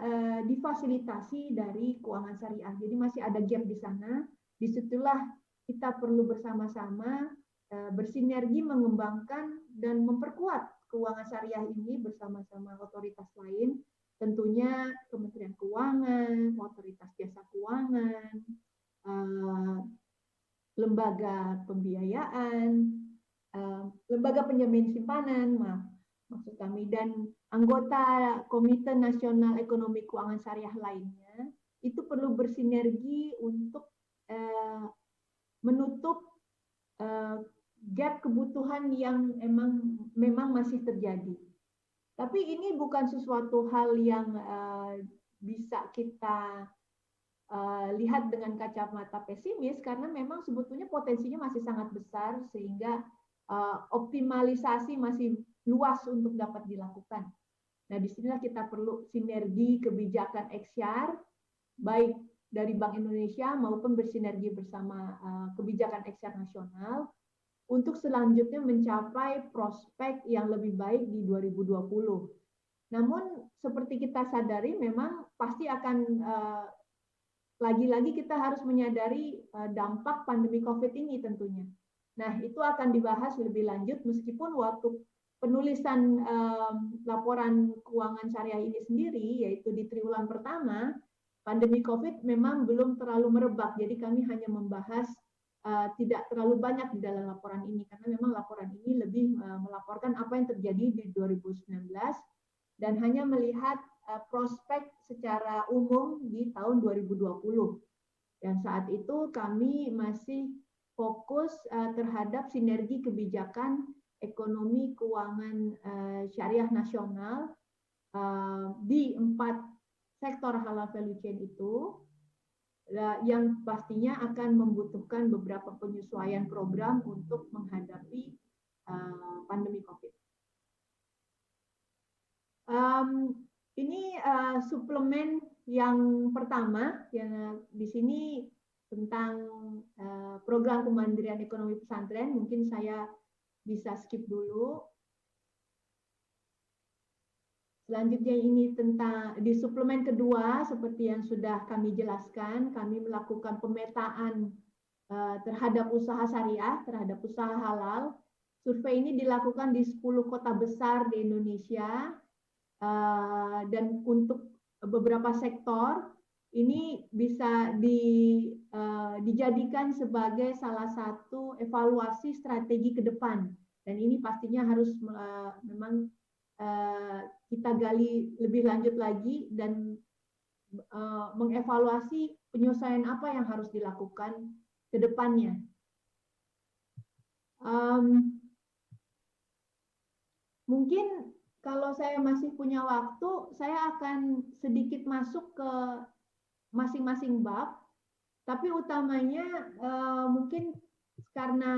difasilitasi dari keuangan syariah. Jadi masih ada gap di sana. Disitulah kita perlu bersama-sama bersinergi mengembangkan dan memperkuat keuangan syariah ini bersama-sama otoritas lain. Tentunya Kementerian Keuangan, Otoritas Jasa Keuangan, lembaga pembiayaan, lembaga penjamin simpanan, maksud kami, dan anggota Komite Nasional Ekonomi Keuangan Syariah lainnya, itu perlu bersinergi untuk menutup gap kebutuhan yang memang masih terjadi. Tapi ini bukan sesuatu hal yang bisa kita lihat dengan kacamata pesimis, karena memang sebetulnya potensinya masih sangat besar, sehingga optimalisasi masih luas untuk dapat dilakukan. Nah, disinilah kita perlu sinergi kebijakan XR, baik dari Bank Indonesia maupun bersinergi bersama kebijakan XR nasional, untuk selanjutnya mencapai prospek yang lebih baik di 2020. Namun seperti kita sadari, memang pasti akan lagi-lagi kita harus menyadari dampak pandemi COVID ini tentunya. Nah, itu akan dibahas lebih lanjut, meskipun waktu penulisan laporan keuangan syariah ini sendiri, yaitu di triwulan pertama, pandemi COVID memang belum terlalu merebak, jadi kami hanya membahas tidak terlalu banyak di dalam laporan ini, karena memang laporan ini lebih melaporkan apa yang terjadi di 2019 dan hanya melihat prospek secara umum di tahun 2020. Dan saat itu kami masih fokus terhadap sinergi kebijakan ekonomi keuangan syariah nasional di 4 sektor halal value chain itu, yang pastinya akan membutuhkan beberapa penyesuaian program untuk menghadapi pandemi COVID. Ini suplemen yang pertama, yang di sini tentang program kemandirian ekonomi pesantren. Mungkin saya bisa skip dulu. Selanjutnya ini tentang di suplemen kedua, seperti yang sudah kami jelaskan, kami melakukan pemetaan terhadap usaha syariah, terhadap usaha halal. Survei ini dilakukan di 10 kota besar di Indonesia, dan untuk beberapa sektor ini bisa dijadikan sebagai salah satu evaluasi strategi ke depan, dan ini pastinya harus memang kita gali lebih lanjut lagi dan mengevaluasi penyesuaian apa yang harus dilakukan ke depannya. Mungkin kalau saya masih punya waktu, saya akan sedikit masuk ke masing-masing bab, tapi utamanya mungkin karena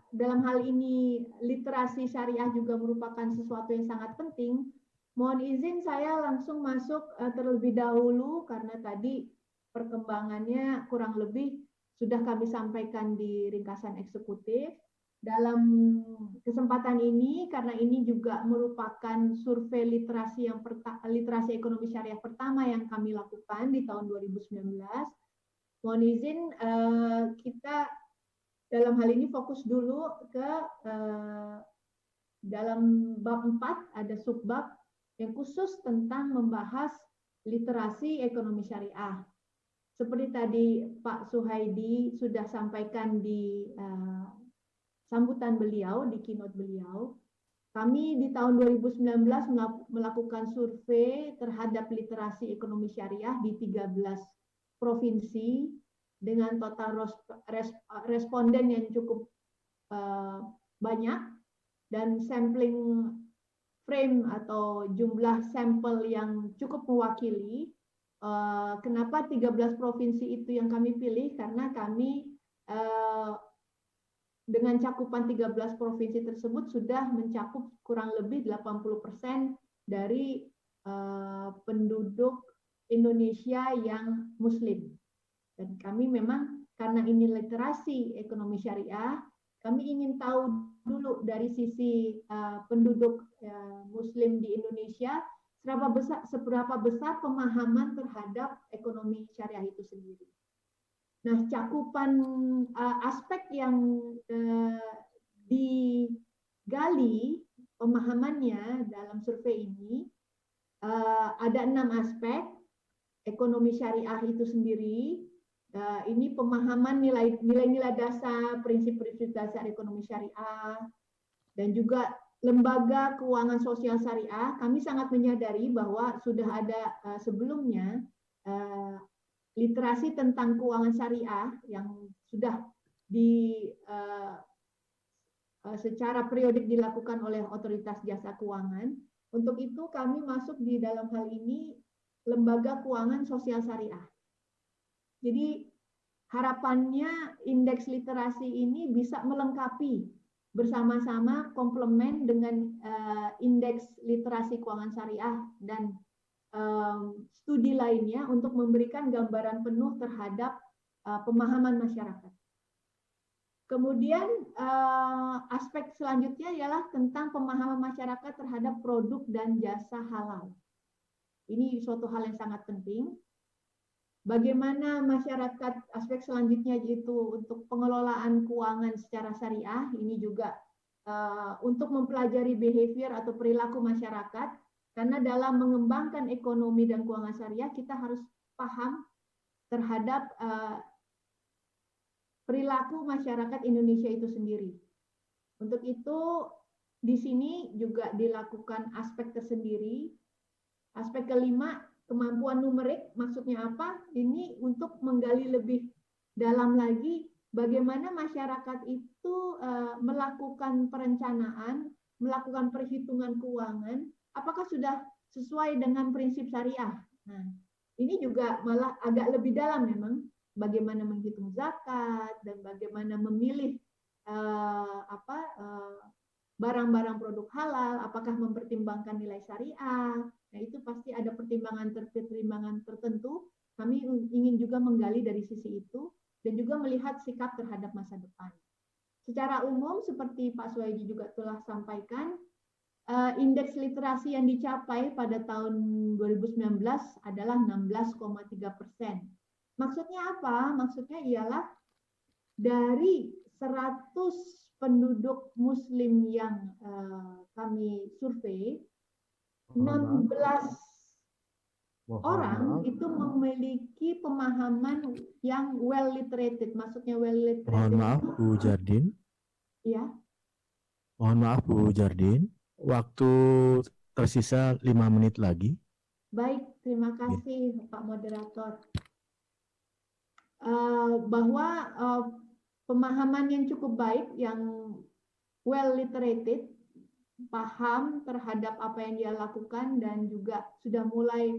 dalam hal ini literasi syariah juga merupakan sesuatu yang sangat penting. Mohon izin saya langsung masuk terlebih dahulu karena tadi perkembangannya kurang lebih sudah kami sampaikan di ringkasan eksekutif. Dalam kesempatan ini, karena ini juga merupakan survei literasi literasi ekonomi syariah pertama yang kami lakukan di tahun 2019, mohon izin kita dalam hal ini fokus dulu ke dalam bab 4 ada subbab yang khusus tentang membahas literasi ekonomi syariah. Seperti tadi Pak Suhaidi sudah sampaikan di sambutan beliau, di keynote beliau, kami di tahun 2019 melakukan survei terhadap literasi ekonomi syariah di 13 provinsi dengan total responden yang cukup banyak dan sampling frame atau jumlah sampel yang cukup mewakili. Kenapa 13 provinsi itu yang kami pilih? Karena kami dengan cakupan 13 provinsi tersebut sudah mencakup kurang lebih 80% dari penduduk Indonesia yang Muslim. Dan kami memang karena ini literasi ekonomi syariah, kami ingin tahu dulu dari sisi penduduk Muslim di Indonesia seberapa besar pemahaman terhadap ekonomi syariah itu sendiri. Nah, cakupan aspek yang digali pemahamannya dalam survei ini ada 6 aspek. Ekonomi syariah itu sendiri, ini pemahaman nilai-nilai dasar, prinsip-prinsip dasar ekonomi syariah, dan juga lembaga keuangan sosial syariah. Kami sangat menyadari bahwa sudah ada sebelumnya literasi tentang keuangan syariah yang sudah secara periodik dilakukan oleh otoritas jasa keuangan. Untuk itu kami masuk di dalam hal ini lembaga keuangan sosial syariah. Jadi harapannya indeks literasi ini bisa melengkapi bersama-sama komplement dengan indeks literasi keuangan syariah dan studi lainnya untuk memberikan gambaran penuh terhadap pemahaman masyarakat. Kemudian aspek selanjutnya ialah tentang pemahaman masyarakat terhadap produk dan jasa halal. Ini suatu hal yang sangat penting. Bagaimana masyarakat, aspek selanjutnya yaitu untuk pengelolaan keuangan secara syariah, ini juga untuk mempelajari behavior atau perilaku masyarakat, karena dalam mengembangkan ekonomi dan keuangan syariah, kita harus paham terhadap perilaku masyarakat Indonesia itu sendiri. Untuk itu, di sini juga dilakukan aspek tersendiri. Aspek kelima kemampuan numerik maksudnya apa? Ini untuk menggali lebih dalam lagi bagaimana masyarakat itu melakukan perencanaan, melakukan perhitungan keuangan, apakah sudah sesuai dengan prinsip syariah. Nah, ini juga malah agak lebih dalam memang, bagaimana menghitung zakat dan bagaimana memilih barang-barang produk halal, apakah mempertimbangkan nilai syariah. Nah, itu pasti ada pertimbangan tertentu. Kami ingin juga menggali dari sisi itu dan juga melihat sikap terhadap masa depan. Secara umum, seperti Pak Suhaidi juga telah sampaikan, indeks literasi yang dicapai pada tahun 2019 adalah 16,3%. Maksudnya apa? Maksudnya ialah dari 100 penduduk Muslim yang kami survei, 16 orang itu memiliki pemahaman yang well literated. Maksudnya well literated. Mohon maaf Bu Jardin. Ya. Mohon maaf Bu Jardin. Waktu tersisa 5 menit lagi. Baik, terima kasih Pak Moderator. Bahwa pemahaman yang cukup baik, yang well literated, paham terhadap apa yang dia lakukan dan juga sudah mulai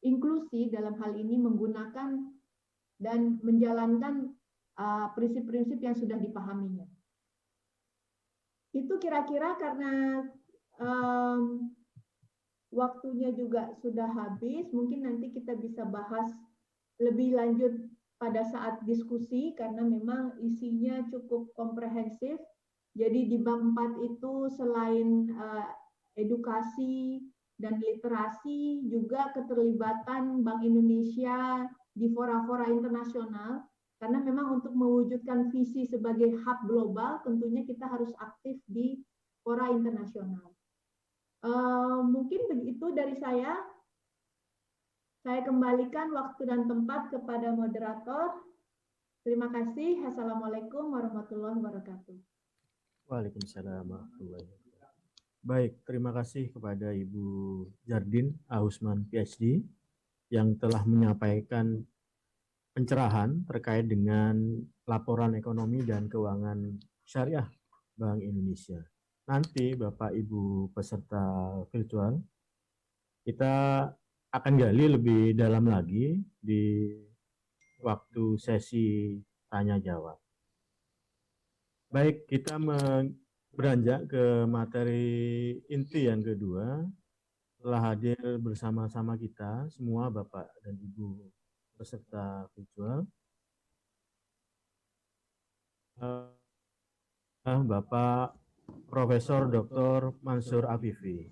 inklusi dalam hal ini menggunakan dan menjalankan prinsip-prinsip yang sudah dipahaminya. Itu kira-kira karena waktunya juga sudah habis, mungkin nanti kita bisa bahas lebih lanjut pada saat diskusi karena memang isinya cukup komprehensif. Jadi di bab 4 itu selain edukasi dan literasi, juga keterlibatan Bank Indonesia di fora-fora internasional, karena memang untuk mewujudkan visi sebagai hub global, tentunya kita harus aktif di fora internasional. Mungkin begitu dari saya. Saya kembalikan waktu dan tempat kepada moderator. Terima kasih. Assalamualaikum warahmatullahi wabarakatuh. Waalaikumsalam warahmatullahi wabarakatuh. Baik, terima kasih kepada Ibu Jardin Ahusman PhD yang telah menyampaikan pencerahan terkait dengan laporan ekonomi dan keuangan syariah Bank Indonesia. Nanti Bapak Ibu peserta virtual, kita akan gali lebih dalam lagi di waktu sesi tanya jawab. Baik, kita beranjak ke materi inti yang kedua. Telah hadir bersama-sama kita semua Bapak dan Ibu peserta virtual. Bapak Profesor Dr. Mansur Afifi.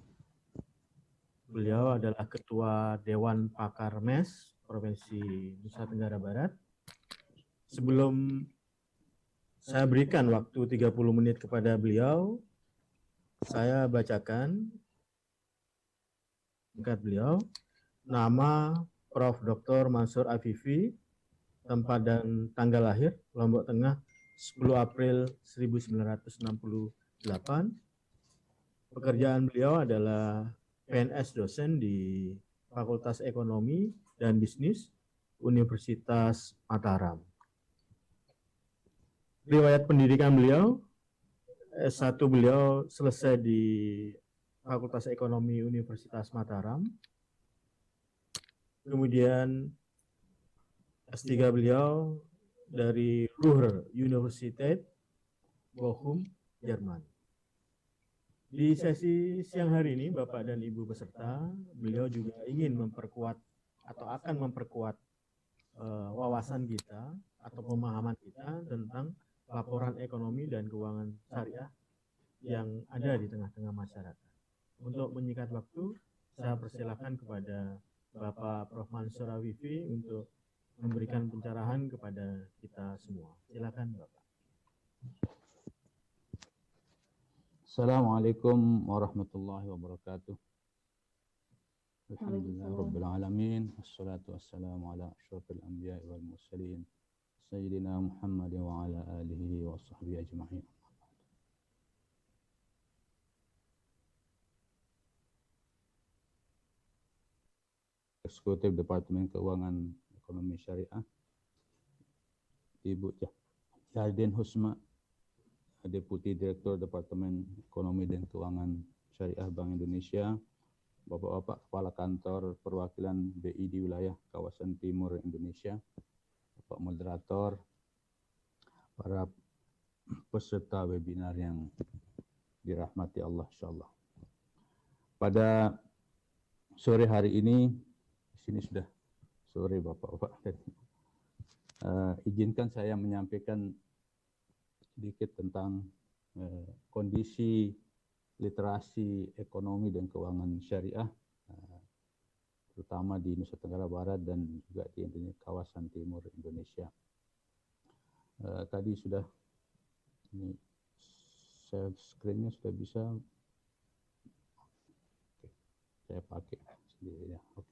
Beliau adalah Ketua Dewan Pakar MES Provinsi Nusa Tenggara Barat. Sebelum saya berikan waktu 30 menit kepada beliau, saya bacakan singkat beliau. Nama Prof. Dr. Mansur Afifi, tempat dan tanggal lahir Lombok Tengah 10 April 1968. Pekerjaan beliau adalah PNS dosen di Fakultas Ekonomi dan Bisnis Universitas Mataram. Riwayat pendidikan beliau, S1 beliau selesai di Fakultas Ekonomi Universitas Mataram. Kemudian S3 beliau dari Ruhr Universität Bochum, Jerman. Di sesi siang hari ini, Bapak dan Ibu peserta, beliau juga ingin memperkuat atau akan memperkuat wawasan kita atau pemahaman kita tentang laporan ekonomi dan keuangan syariah yang ada di tengah-tengah masyarakat. Untuk menyingkat waktu, saya persilakan kepada Bapak Prof. Mansur Afifi untuk memberikan pencerahan kepada kita semua. Silakan Bapak. Assalamualaikum warahmatullahi wabarakatuh. Alhamdulillah rabbil alamin, wassalatu wassalamu ala asyrafil anbiya'i wal mursalin, sayyidina Muhammad wa ala alihi wa sahbihi ajma'in. Eksekutif Departemen Keuangan Ekonomi Syariah, Ibu Yardin Husma, Deputi Direktur Departemen Ekonomi dan Keuangan Syariah Bank Indonesia, Bapak-Bapak Kepala Kantor Perwakilan BI di wilayah kawasan Timur Indonesia, Bapak Moderator, para peserta webinar yang dirahmati Allah insyaallah. Pada sore hari ini, di sini sudah sore Bapak-Bapak, izinkan saya menyampaikan sedikit tentang kondisi literasi ekonomi dan keuangan syariah, terutama di Nusa Tenggara Barat dan juga di kawasan timur Indonesia. Tadi sudah, ini share screen-nya sudah bisa. Oke, saya pakai sendiri ya. Oke,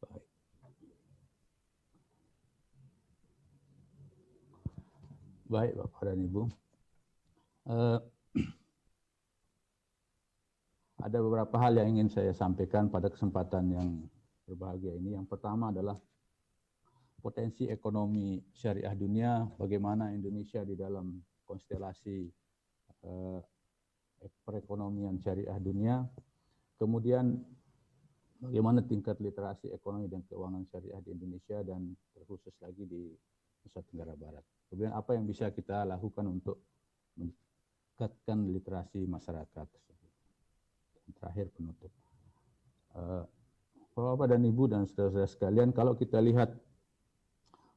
baik. Baik Bapak dan Ibu, ada beberapa hal yang ingin saya sampaikan pada kesempatan yang berbahagia ini. Yang pertama adalah potensi ekonomi syariah dunia, bagaimana Indonesia di dalam konstelasi perekonomian syariah dunia. Kemudian bagaimana tingkat literasi ekonomi dan keuangan syariah di Indonesia dan terkhusus lagi di Nusa Tenggara Barat. Kemudian apa yang bisa kita lakukan untuk meningkatkan literasi masyarakat tersebut. Terakhir penutup. Bapak dan Ibu dan saudara-saudara sekalian, kalau kita lihat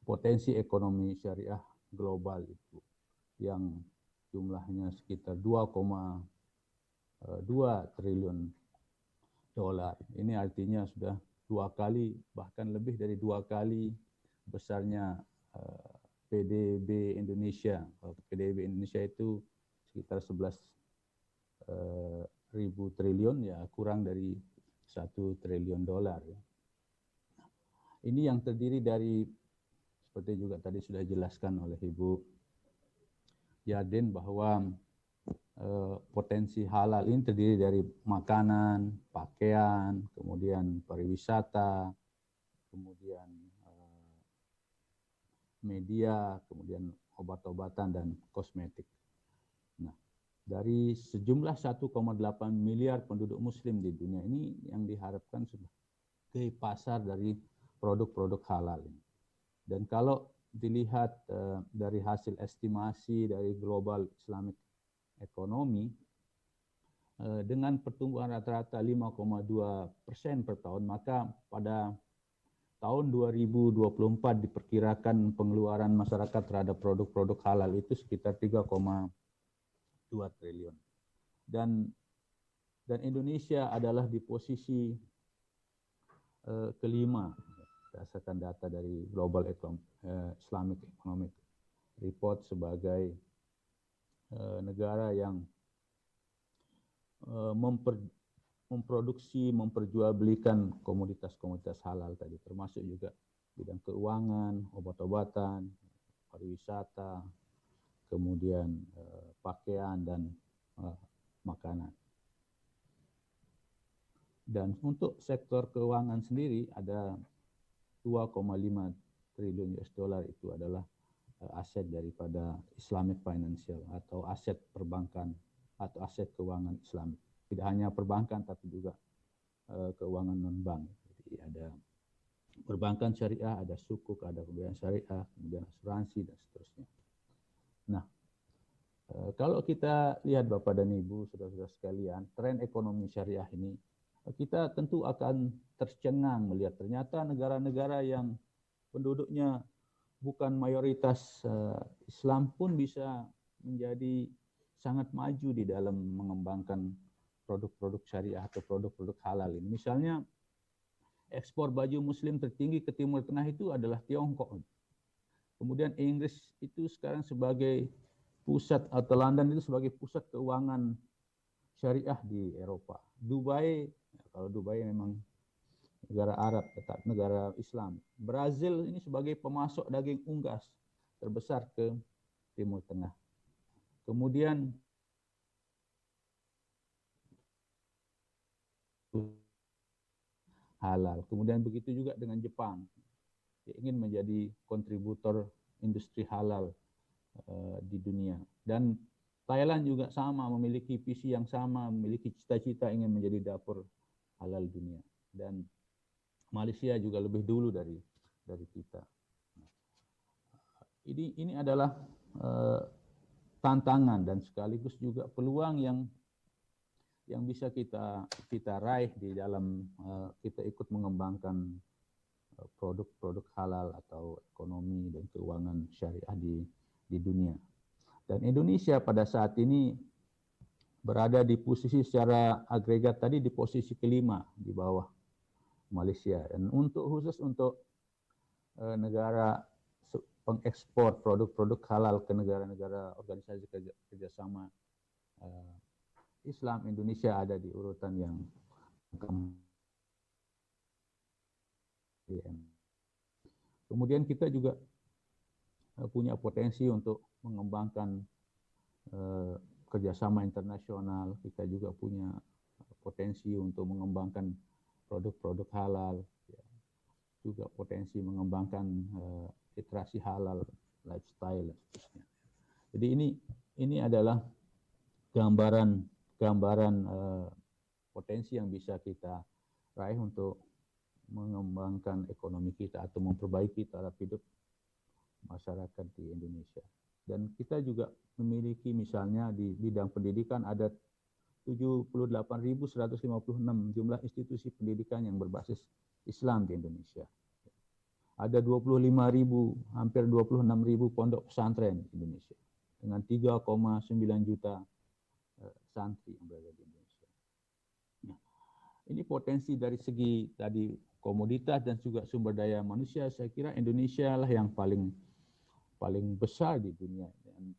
potensi ekonomi syariah global itu yang jumlahnya sekitar 2,2 triliun dolar. Ini artinya sudah 2 kali, bahkan lebih dari 2 kali besarnya PDB Indonesia. PDB Indonesia itu sekitar 11.000 triliun, ya kurang dari 1 triliun dolar. Ini yang terdiri dari, seperti juga tadi sudah dijelaskan oleh Ibu Yardin, bahwa potensi halal ini terdiri dari makanan, pakaian, kemudian pariwisata, kemudian media, kemudian obat-obatan dan kosmetik. Nah, dari sejumlah 1,8 miliar penduduk muslim di dunia ini yang diharapkan sebagai pasar dari produk-produk halal ini. Dan kalau dilihat dari hasil estimasi dari Global Islamic Economy, dengan pertumbuhan rata-rata 5,2% per tahun, maka pada tahun 2024 diperkirakan pengeluaran masyarakat terhadap produk-produk halal itu sekitar 3,2 triliun. Dan Indonesia adalah di posisi kelima berdasarkan data dari Global Islamic Economic Report sebagai negara yang memproduksi, memperjualbelikan komoditas-komoditas halal tadi, termasuk juga bidang keuangan, obat-obatan, pariwisata, kemudian pakaian dan makanan. Dan untuk sektor keuangan sendiri ada 2,5 triliun US dollar itu adalah aset daripada Islamic Financial atau aset perbankan atau aset keuangan Islam. Tidak hanya perbankan tapi juga keuangan non-bank. Jadi ada perbankan syariah, ada sukuk, ada pembiayaan syariah, kemudian asuransi dan seterusnya. Nah, kalau kita lihat Bapak dan Ibu, saudara-saudara sekalian, tren ekonomi syariah ini, kita tentu akan tercengang melihat ternyata negara-negara yang penduduknya bukan mayoritas Islam pun bisa menjadi sangat maju di dalam mengembangkan produk-produk syariah atau produk-produk halal ini. Misalnya ekspor baju muslim tertinggi ke Timur Tengah itu adalah Tiongkok. Kemudian Inggris itu sekarang sebagai pusat, atau London itu sebagai pusat keuangan syariah di Eropa. Dubai, kalau Dubai memang negara Arab, tetap negara Islam. Brazil ini sebagai pemasok daging unggas terbesar ke Timur Tengah. Kemudian halal. Kemudian begitu juga dengan Jepang. Dia ingin menjadi kontributor industri halal di dunia. Dan Thailand juga sama, memiliki visi yang sama, memiliki cita-cita ingin menjadi dapur halal dunia. Dan Malaysia juga lebih dulu dari kita. Ini adalah tantangan dan sekaligus juga peluang yang bisa kita raih di dalam kita ikut mengembangkan produk-produk halal atau ekonomi dan keuangan syariah di dunia. Dan Indonesia pada saat ini berada di posisi secara agregat tadi di posisi kelima di bawah Malaysia. Dan khusus untuk negara pengekspor produk-produk halal ke negara-negara organisasi kerjasama Islam, Indonesia ada di urutan yang kemudian kita juga punya potensi untuk mengembangkan kerjasama internasional. Kita juga punya potensi untuk mengembangkan produk-produk halal, juga potensi mengembangkan literasi halal, lifestyle, dan seterusnya. Jadi ini adalah gambaran potensi yang bisa kita raih untuk mengembangkan ekonomi kita atau memperbaiki taraf hidup masyarakat di Indonesia. Dan kita juga memiliki misalnya di bidang pendidikan ada 78.156 jumlah institusi pendidikan yang berbasis Islam di Indonesia. Ada 25.000, hampir 26.000 pondok pesantren di Indonesia dengan 3,9 juta santri yang berada di Indonesia. Nah, ini potensi dari segi tadi komoditas dan juga sumber daya manusia. Saya kira Indonesia lah yang paling besar di dunia, dan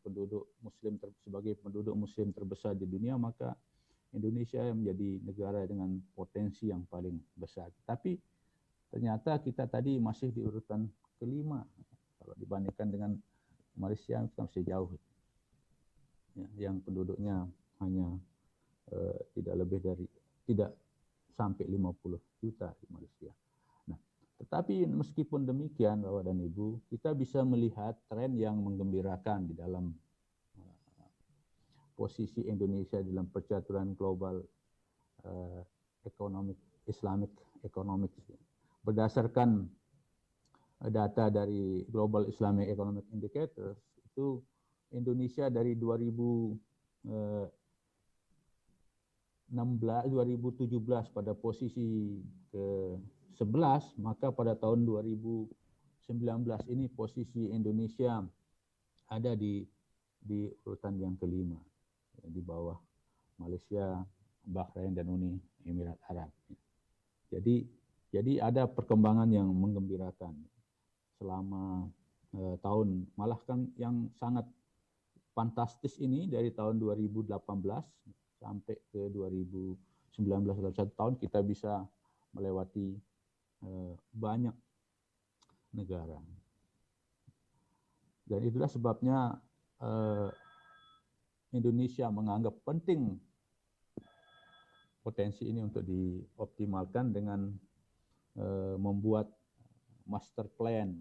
sebagai penduduk muslim terbesar di dunia, maka Indonesia menjadi negara dengan potensi yang paling besar. Tapi ternyata kita tadi masih di urutan kelima kalau dibandingkan dengan Malaysia, kita masih jauh ya, yang penduduknya hanya tidak sampai 50 juta di Malaysia. Nah, tetapi meskipun demikian Bapak dan Ibu, kita bisa melihat tren yang menggembirakan di dalam posisi Indonesia dalam percaturan global Islamic Economic. Berdasarkan data dari Global Islamic Economic Indicators, itu Indonesia dari 2017 pada posisi ke-11, maka pada tahun 2019 ini posisi Indonesia ada di urutan yang kelima, di bawah Malaysia, Bahrain, dan Uni Emirat Arab. Jadi ada perkembangan yang menggembirakan selama malah kan yang sangat fantastis ini dari tahun 2018 sampai ke 2019, dalam 1 tahun kita bisa melewati banyak negara. Dan itulah sebabnya Indonesia menganggap penting potensi ini untuk dioptimalkan dengan membuat master plan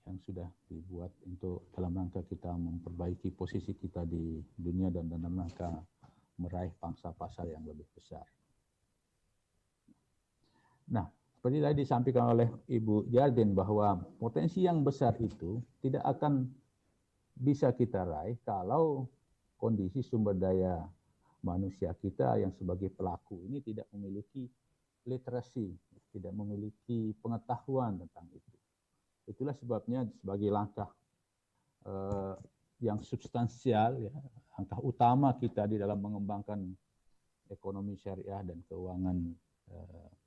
yang sudah dibuat untuk dalam rangka kita memperbaiki posisi kita di dunia dan dalam rangka meraih pangsa pasar yang lebih besar. Nah, seperti tadi disampaikan oleh Ibu Jardin bahwa potensi yang besar itu tidak akan bisa kita raih kalau kondisi sumber daya manusia kita yang sebagai pelaku ini tidak memiliki literasi, tidak memiliki pengetahuan tentang itu. Itulah sebabnya sebagai langkah yang substansial, ya, langkah utama kita di dalam mengembangkan ekonomi syariah dan keuangan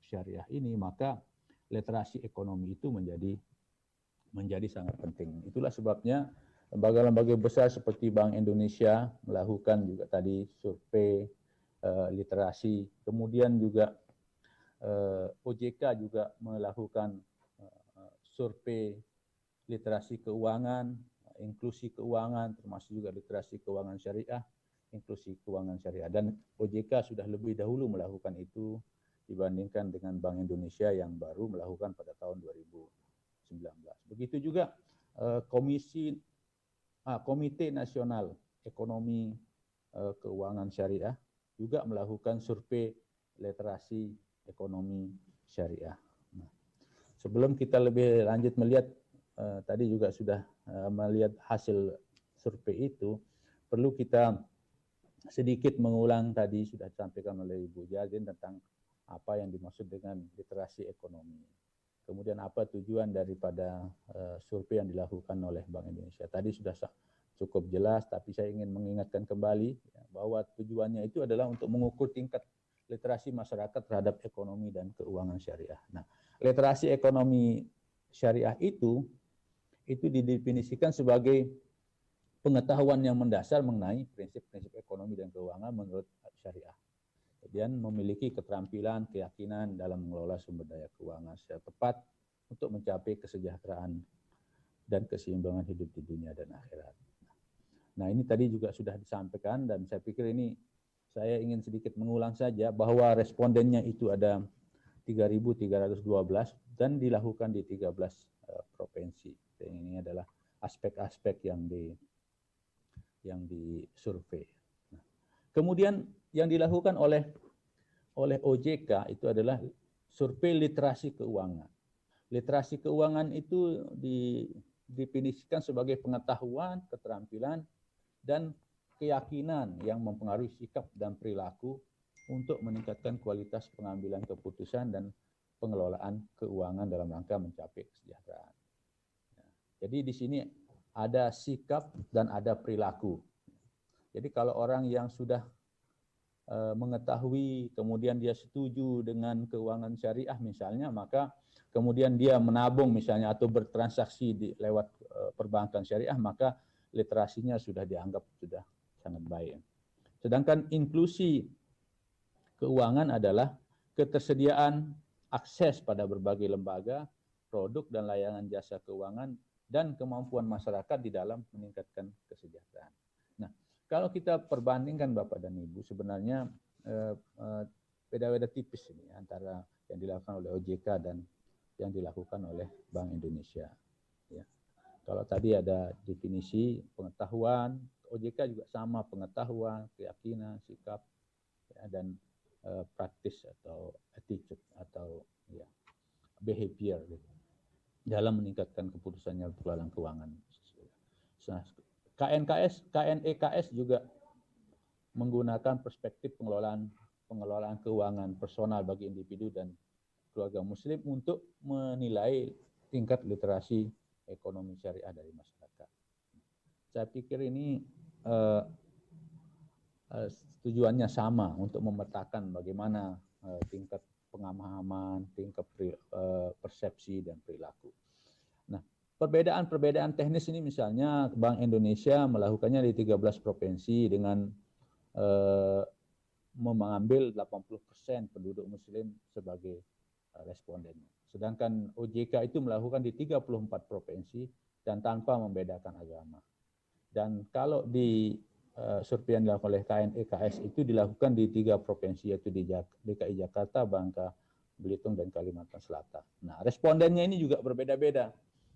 syariah ini, maka literasi ekonomi itu menjadi sangat penting. Itulah sebabnya lembaga-lembaga besar seperti Bank Indonesia melakukan juga tadi survei literasi, kemudian juga OJK juga melakukan survei literasi keuangan, inklusi keuangan, termasuk juga literasi keuangan syariah inklusi keuangan syariah. Dan OJK sudah lebih dahulu melakukan itu dibandingkan dengan Bank Indonesia yang baru melakukan pada tahun 2019. Begitu juga Komite Nasional Ekonomi Keuangan Syariah juga melakukan survei literasi ekonomi syariah. Nah, sebelum kita lebih lanjut melihat, tadi juga sudah melihat hasil survei itu, perlu kita sedikit mengulang tadi sudah disampaikan oleh Ibu Jardin tentang apa yang dimaksud dengan literasi ekonomi. Kemudian apa tujuan daripada survei yang dilakukan oleh Bank Indonesia. Tadi sudah cukup jelas, tapi saya ingin mengingatkan kembali bahwa tujuannya itu adalah untuk mengukur tingkat literasi masyarakat terhadap ekonomi dan keuangan syariah. Nah, literasi ekonomi syariah itu didefinisikan sebagai pengetahuan yang mendasar mengenai prinsip-prinsip ekonomi dan keuangan menurut syariah. Kemudian memiliki keterampilan, keyakinan dalam mengelola sumber daya keuangan secara tepat untuk mencapai kesejahteraan dan keseimbangan hidup di dunia dan akhirat. Nah, ini tadi juga sudah disampaikan dan saya pikir ini saya ingin sedikit mengulang saja bahwa respondennya itu ada 3.312 dan dilakukan di 13 provinsi. Dan ini adalah aspek-aspek yang disurvei. Nah, kemudian yang dilakukan oleh OJK itu adalah survei literasi keuangan. Literasi keuangan itu didefinisikan sebagai pengetahuan, keterampilan, dan keyakinan yang mempengaruhi sikap dan perilaku untuk meningkatkan kualitas pengambilan keputusan dan pengelolaan keuangan dalam rangka mencapai kesejahteraan. Jadi di sini ada sikap dan ada perilaku. Jadi kalau orang yang sudah mengetahui, kemudian dia setuju dengan keuangan syariah misalnya, maka kemudian dia menabung misalnya atau bertransaksi lewat perbankan syariah, maka literasinya sudah dianggap sudah sangat baik. Sedangkan inklusi keuangan adalah ketersediaan akses pada berbagai lembaga, produk dan layanan jasa keuangan dan kemampuan masyarakat di dalam meningkatkan kesejahteraan. Nah, kalau kita perbandingkan Bapak dan Ibu, sebenarnya beda-beda tipis ini antara yang dilakukan oleh OJK dan yang dilakukan oleh Bank Indonesia. Ya. Kalau tadi ada definisi pengetahuan, OJK juga sama, pengetahuan, keyakinan, sikap, ya, dan praktis atau attitude atau ya, behavior gitu, dalam meningkatkan keputusannya pengelolaan keuangan. Nah, KNEKS juga menggunakan perspektif pengelolaan keuangan personal bagi individu dan keluarga muslim untuk menilai tingkat literasi ekonomi syariah dari masyarakat. Saya pikir ini tujuannya sama untuk memetakan bagaimana tingkat pemahaman, tingkat persepsi dan perilaku. Nah, perbedaan teknis ini misalnya Bank Indonesia melakukannya di 13 provinsi dengan mengambil 80% penduduk muslim sebagai respondennya. Sedangkan OJK itu melakukan di 34 provinsi dan tanpa membedakan agama. Dan kalau di survei yang dilakukan oleh KNEKS itu dilakukan di 3 provinsi, yaitu di DKI Jakarta, Bangka Belitung, dan Kalimantan Selatan. Nah, respondennya ini juga berbeda-beda.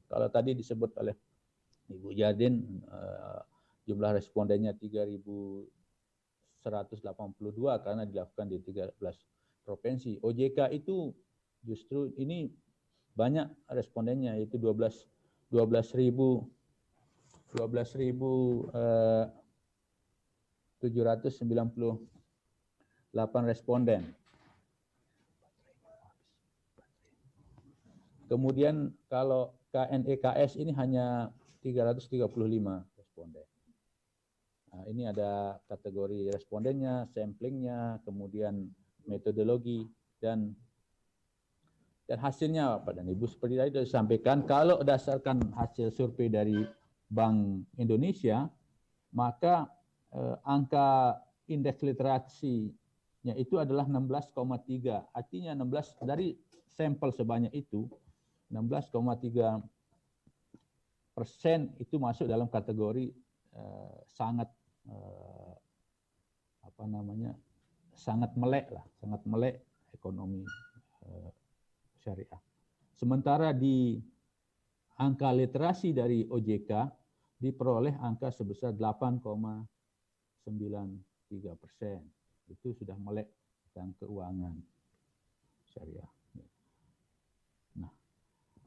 Kalau tadi disebut oleh Ibu Jardin, jumlah respondennya 3.182 karena dilakukan di 13 provinsi. OJK itu justru ini banyak respondennya, yaitu 12.798 responden. Kemudian kalau KNEKS ini hanya 335 responden. Nah, ini ada kategori respondennya, samplingnya, kemudian metodologi dan hasilnya Pak dan Ibu seperti tadi sudah disampaikan. Kalau berdasarkan hasil survei dari Bank Indonesia, maka angka indeks literasinya itu adalah 16,3. Artinya 16 dari sampel sebanyak itu 16,3% itu masuk dalam kategori sangat sangat melek ekonomi syariah. Sementara di angka literasi dari OJK diperoleh angka sebesar 8,93%. Itu sudah melek tentang keuangan syariah.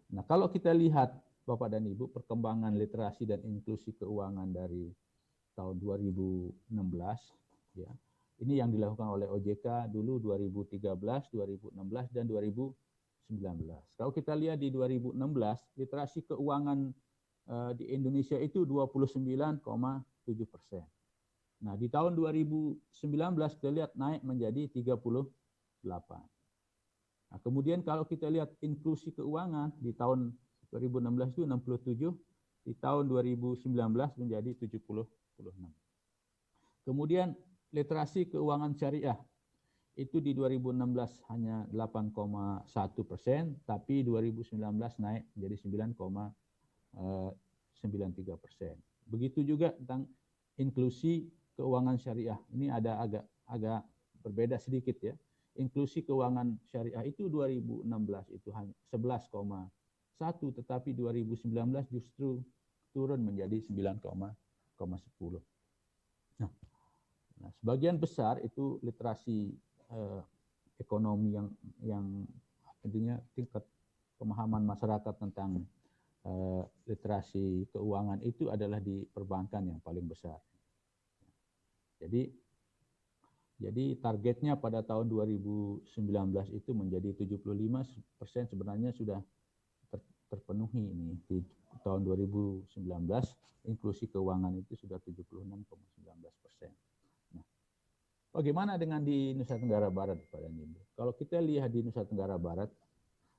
Nah, kalau kita lihat Bapak dan Ibu perkembangan literasi dan inklusi keuangan dari tahun 2016, ya, ini yang dilakukan oleh OJK dulu 2013, 2016, dan 2019. Kalau kita lihat di 2016, literasi keuangan di Indonesia itu 29,7%. Nah, di tahun 2019 kita lihat naik menjadi 38%. Nah, kemudian kalau kita lihat inklusi keuangan di tahun 2016 itu 67, di tahun 2019 menjadi 76. Kemudian literasi keuangan syariah itu di 2016 hanya 8,1%, tapi 2019 naik menjadi 9,93%. Begitu juga tentang inklusi keuangan syariah. Ini ada agak berbeda sedikit ya. Inklusi keuangan syariah itu 2016 itu hanya 11,1, tetapi 2019 justru turun menjadi 9,10. Nah, sebagian besar itu literasi ekonomi yang tentunya tingkat pemahaman masyarakat tentang literasi keuangan itu adalah di perbankan yang paling besar. Jadi targetnya pada tahun 2019 itu menjadi 75% sebenarnya sudah terpenuhi ini. Di tahun 2019 inklusi keuangan itu sudah 76,19%. Nah, bagaimana dengan di Nusa Tenggara Barat, Pak dan Ibu? Kalau kita lihat di Nusa Tenggara Barat,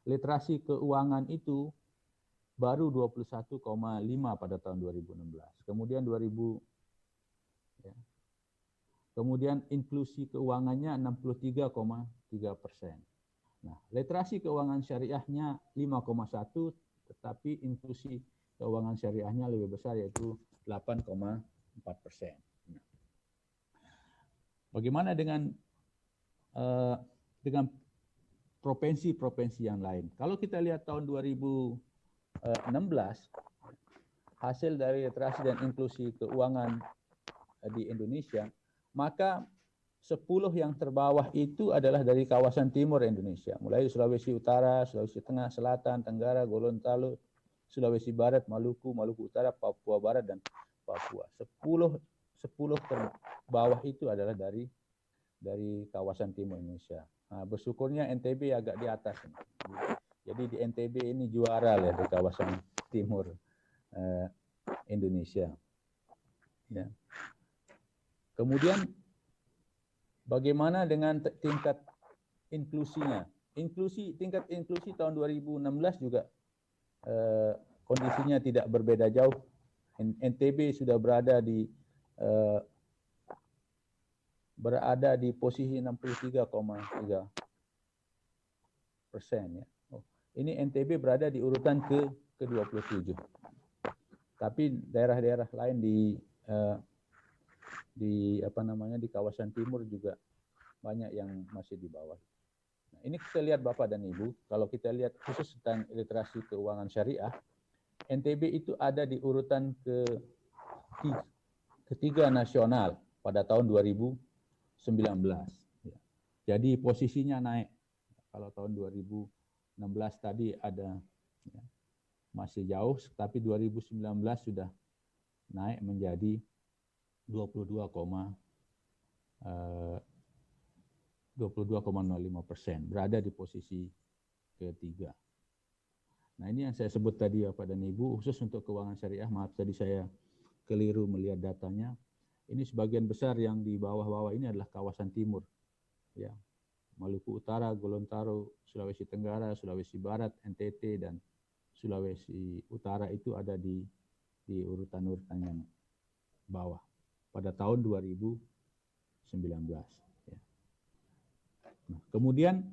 literasi keuangan itu baru 21,5 pada tahun 2016. Kemudian inklusi keuangannya 63,3%. Nah, literasi keuangan syariahnya 5,1, tetapi inklusi keuangan syariahnya lebih besar yaitu 8,4%. Nah, bagaimana dengan provinsi-provinsi yang lain? Kalau kita lihat tahun 2016, hasil dari literasi dan inklusi keuangan di Indonesia, maka 10 yang terbawah itu adalah dari kawasan timur Indonesia, mulai Sulawesi Utara, Sulawesi Tengah, Selatan, Tenggara, Gorontalo, Sulawesi Barat, Maluku, Maluku Utara, Papua Barat, dan Papua. 10 terbawah itu adalah dari kawasan timur Indonesia. Nah, bersyukurnya NTB agak di atas. Jadi di NTB ini juara ya di kawasan timur Indonesia. Ya. Kemudian bagaimana dengan tingkat inklusinya? Tingkat inklusi tahun 2016 juga kondisinya tidak berbeda jauh. NTB sudah berada di posisi 63,3% ya. Ini NTB berada di urutan ke-27. Tapi daerah-daerah lain di kawasan timur juga banyak yang masih di bawah. Nah, ini kita lihat Bapak dan Ibu, kalau kita lihat khusus tentang literasi keuangan syariah, NTB itu ada di urutan ketiga nasional pada tahun 2019. Jadi posisinya naik. Kalau tahun 2016 tadi ada masih jauh, tapi 2019 sudah naik menjadi 22,05%, berada di posisi ketiga. Nah, ini yang saya sebut tadi Bapak dan Ibu, khusus untuk keuangan syariah, maaf tadi saya keliru melihat datanya. Ini sebagian besar yang di bawah-bawah ini adalah kawasan timur. Ya. Maluku Utara, Gorontalo, Sulawesi Tenggara, Sulawesi Barat, NTT, dan Sulawesi Utara itu ada di urutan-urutan yang bawah pada tahun 2019. Ya. Nah, kemudian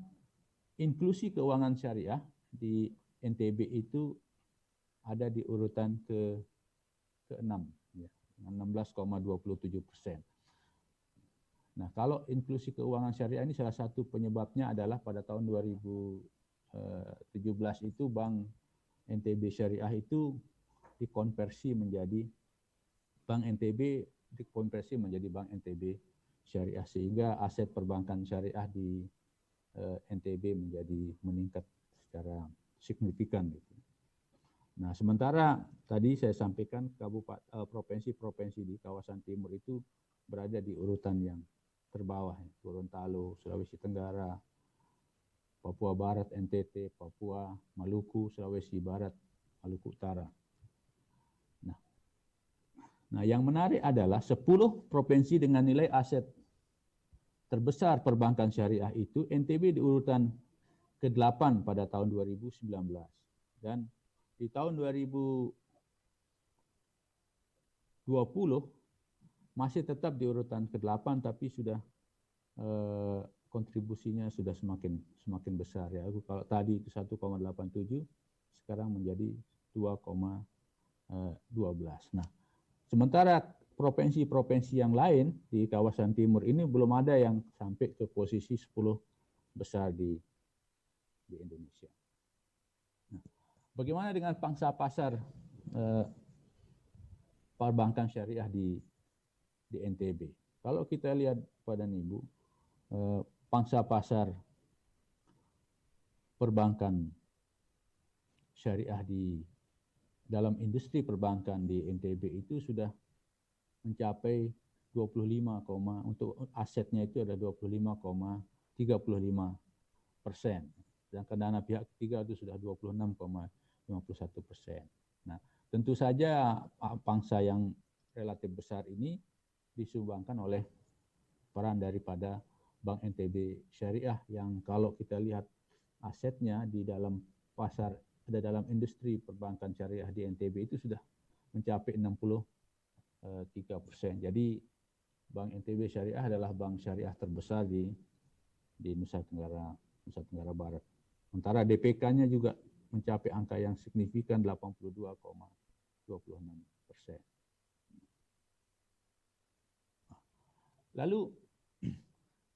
inklusi keuangan syariah di NTB itu ada di urutan ke-6, ya, 16,27%. Nah, kalau inklusi keuangan syariah ini salah satu penyebabnya adalah pada tahun 2017 itu Bank NTB Syariah itu dikonversi menjadi Bank NTB dikonversi menjadi Bank NTB Syariah, sehingga aset perbankan syariah di NTB menjadi meningkat secara signifikan gitu. Nah, sementara tadi saya sampaikan provinsi-provinsi di kawasan timur itu berada di urutan yang terbawah, Gorontalo, Sulawesi Tenggara, Papua Barat, NTT, Papua, Maluku, Sulawesi Barat, Maluku Utara. Nah, yang menarik adalah 10 provinsi dengan nilai aset terbesar perbankan syariah itu NTB di urutan ke-8 pada tahun 2019. Dan di tahun 2020 masih tetap di urutan ke-8, tapi sudah kontribusinya sudah semakin besar ya. Kalau tadi itu 1,87, sekarang menjadi 2,12. Nah, sementara provinsi-provinsi yang lain di kawasan timur ini belum ada yang sampai ke posisi 10 besar di Indonesia. Nah, bagaimana dengan pangsa pasar perbankan syariah di NTB? Kalau kita lihat pada Ibu, pangsa pasar perbankan syariah di dalam industri perbankan di NTB itu sudah mencapai 25, untuk asetnya itu ada 25,35%. Sedangkan dana pihak ketiga itu sudah 26,51%. Nah, tentu saja pangsa yang relatif besar ini disumbangkan oleh peran daripada Bank NTB Syariah yang kalau kita lihat asetnya di dalam pasar, ada dalam industri perbankan syariah di NTB itu sudah mencapai 63%. Jadi Bank NTB Syariah adalah bank syariah terbesar di Nusa Tenggara Barat. Sementara DPK-nya juga mencapai angka yang signifikan 82,26%. Lalu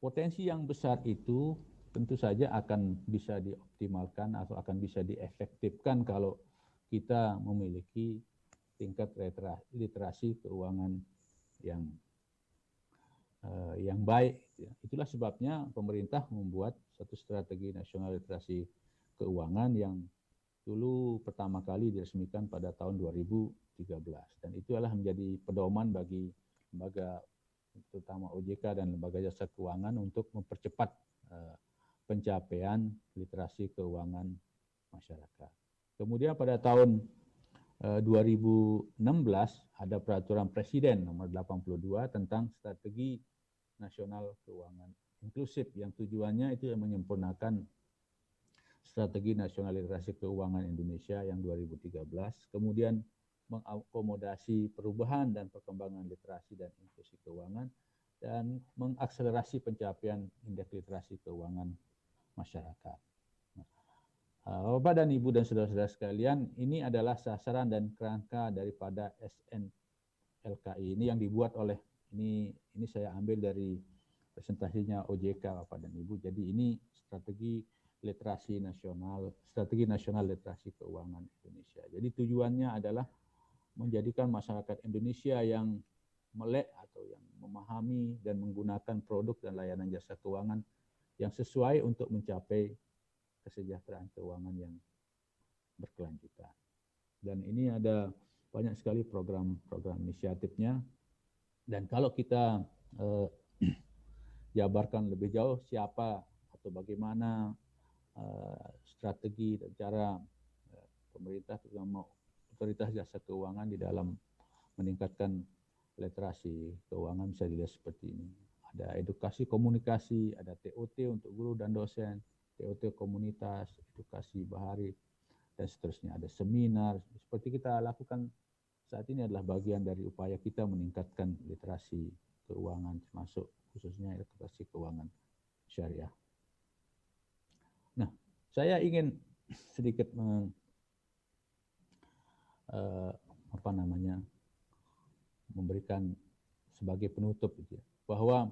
potensi yang besar itu tentu saja akan bisa dioptimalkan atau akan bisa diefektifkan kalau kita memiliki tingkat literasi keuangan yang baik. Itulah sebabnya pemerintah membuat satu strategi nasional literasi keuangan yang dulu pertama kali diresmikan pada tahun 2013. Dan itu adalah menjadi pedoman bagi lembaga terutama OJK dan lembaga jasa keuangan untuk mempercepat pencapaian literasi keuangan masyarakat. Kemudian pada tahun 2016 ada peraturan Presiden nomor 82 tentang strategi nasional keuangan inklusif yang tujuannya itu menyempurnakan strategi nasional literasi keuangan Indonesia yang 2013, kemudian mengakomodasi perubahan dan perkembangan literasi dan inklusi keuangan, dan mengakselerasi pencapaian indeks literasi keuangan masyarakat. Bapak dan Ibu dan saudara-saudara sekalian, ini adalah sasaran dan kerangka daripada SNLKI ini yang dibuat oleh, ini saya ambil dari presentasinya OJK Bapak dan Ibu. Jadi ini strategi nasional literasi keuangan Indonesia. Jadi tujuannya adalah menjadikan masyarakat Indonesia yang melek atau yang memahami dan menggunakan produk dan layanan jasa keuangan yang sesuai untuk mencapai kesejahteraan keuangan yang berkelanjutan. Dan ini ada banyak sekali program-program inisiatifnya. Dan kalau kita jabarkan lebih jauh siapa atau bagaimana strategi dan cara pemerintah terutama otoritas jasa keuangan di dalam meningkatkan literasi keuangan bisa dilihat seperti ini. Ada edukasi komunikasi, ada TOT untuk guru dan dosen, TOT komunitas, edukasi bahari, dan seterusnya. Ada seminar, seperti kita lakukan saat ini adalah bagian dari upaya kita meningkatkan literasi keuangan, termasuk khususnya literasi keuangan syariah. Nah, saya ingin sedikit memberikan sebagai penutup gitu ya, bahwa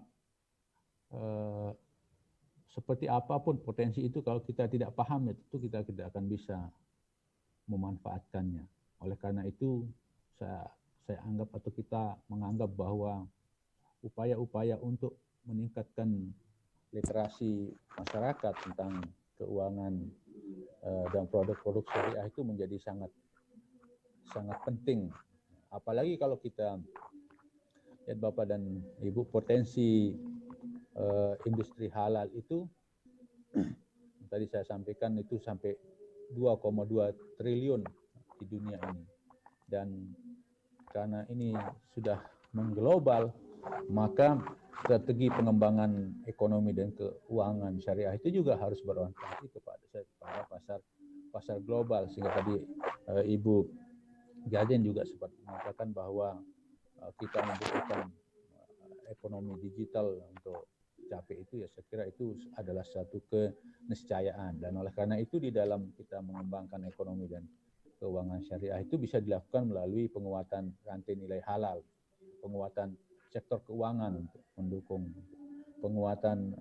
seperti apapun potensi itu, kalau kita tidak paham, itu kita tidak akan bisa memanfaatkannya. Oleh karena itu, saya anggap atau kita menganggap bahwa upaya-upaya untuk meningkatkan literasi masyarakat tentang keuangan dan produk-produk syariah itu menjadi sangat penting. Apalagi kalau kita lihat Bapak dan Ibu, potensi industri halal itu tadi saya sampaikan itu sampai 2,2 triliun di dunia ini. Dan karena ini sudah mengglobal, maka strategi pengembangan ekonomi dan keuangan syariah itu juga harus berorientasi kepada pasar global. Sehingga tadi Ibu Jaden juga sempat mengatakan bahwa kita membutuhkan ekonomi digital untuk capai itu, ya saya kira itu adalah satu keniscayaan. Dan oleh karena itu di dalam kita mengembangkan ekonomi dan keuangan syariah itu bisa dilakukan melalui penguatan rantai nilai halal, penguatan sektor keuangan untuk mendukung penguatan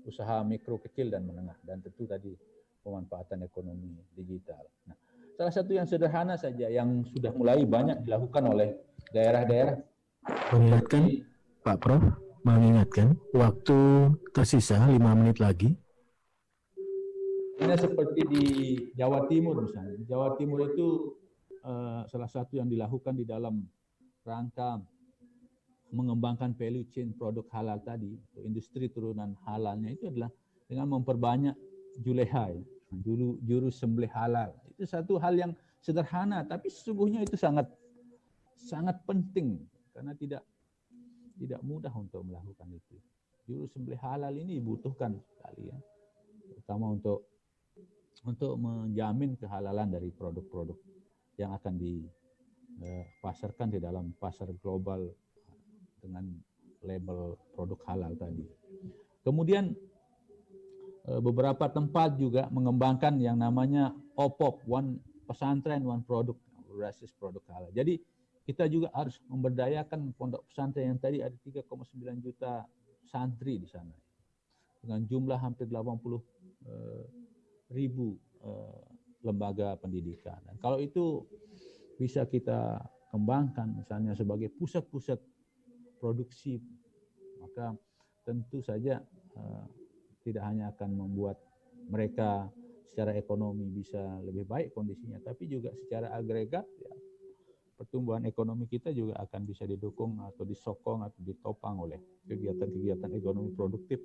usaha mikro, kecil dan menengah, dan tentu tadi pemanfaatan ekonomi digital. Nah, salah satu yang sederhana saja yang sudah mulai banyak dilakukan oleh daerah-daerah. Mengingatkan Pak Prof, mengingatkan waktu tersisa 5 menit lagi. Ini seperti di Jawa Timur misalnya. Jawa Timur itu salah satu yang dilakukan di dalam rangka mengembangkan value chain produk halal tadi, industri turunan halalnya itu adalah dengan memperbanyak juleha, juru sembelih halal. Itu satu hal yang sederhana, tapi sesungguhnya itu sangat penting karena tidak mudah untuk melakukan itu. Juru sembelih halal ini dibutuhkan sekali ya, terutama untuk menjamin kehalalan dari produk-produk yang akan dipasarkan di dalam pasar global dengan label produk halal tadi. Kemudian beberapa tempat juga mengembangkan yang namanya OPOP, One Pesantren One Product, berbasis produk halal. Jadi kita juga harus memberdayakan pondok pesantren yang tadi ada 3,9 juta santri di sana dengan jumlah hampir 80 ribu lembaga pendidikan. Dan kalau itu bisa kita kembangkan misalnya sebagai pusat-pusat produksi, maka tentu saja tidak hanya akan membuat mereka secara ekonomi bisa lebih baik kondisinya, tapi juga secara agregat ya, pertumbuhan ekonomi kita juga akan bisa didukung atau disokong atau ditopang oleh kegiatan-kegiatan ekonomi produktif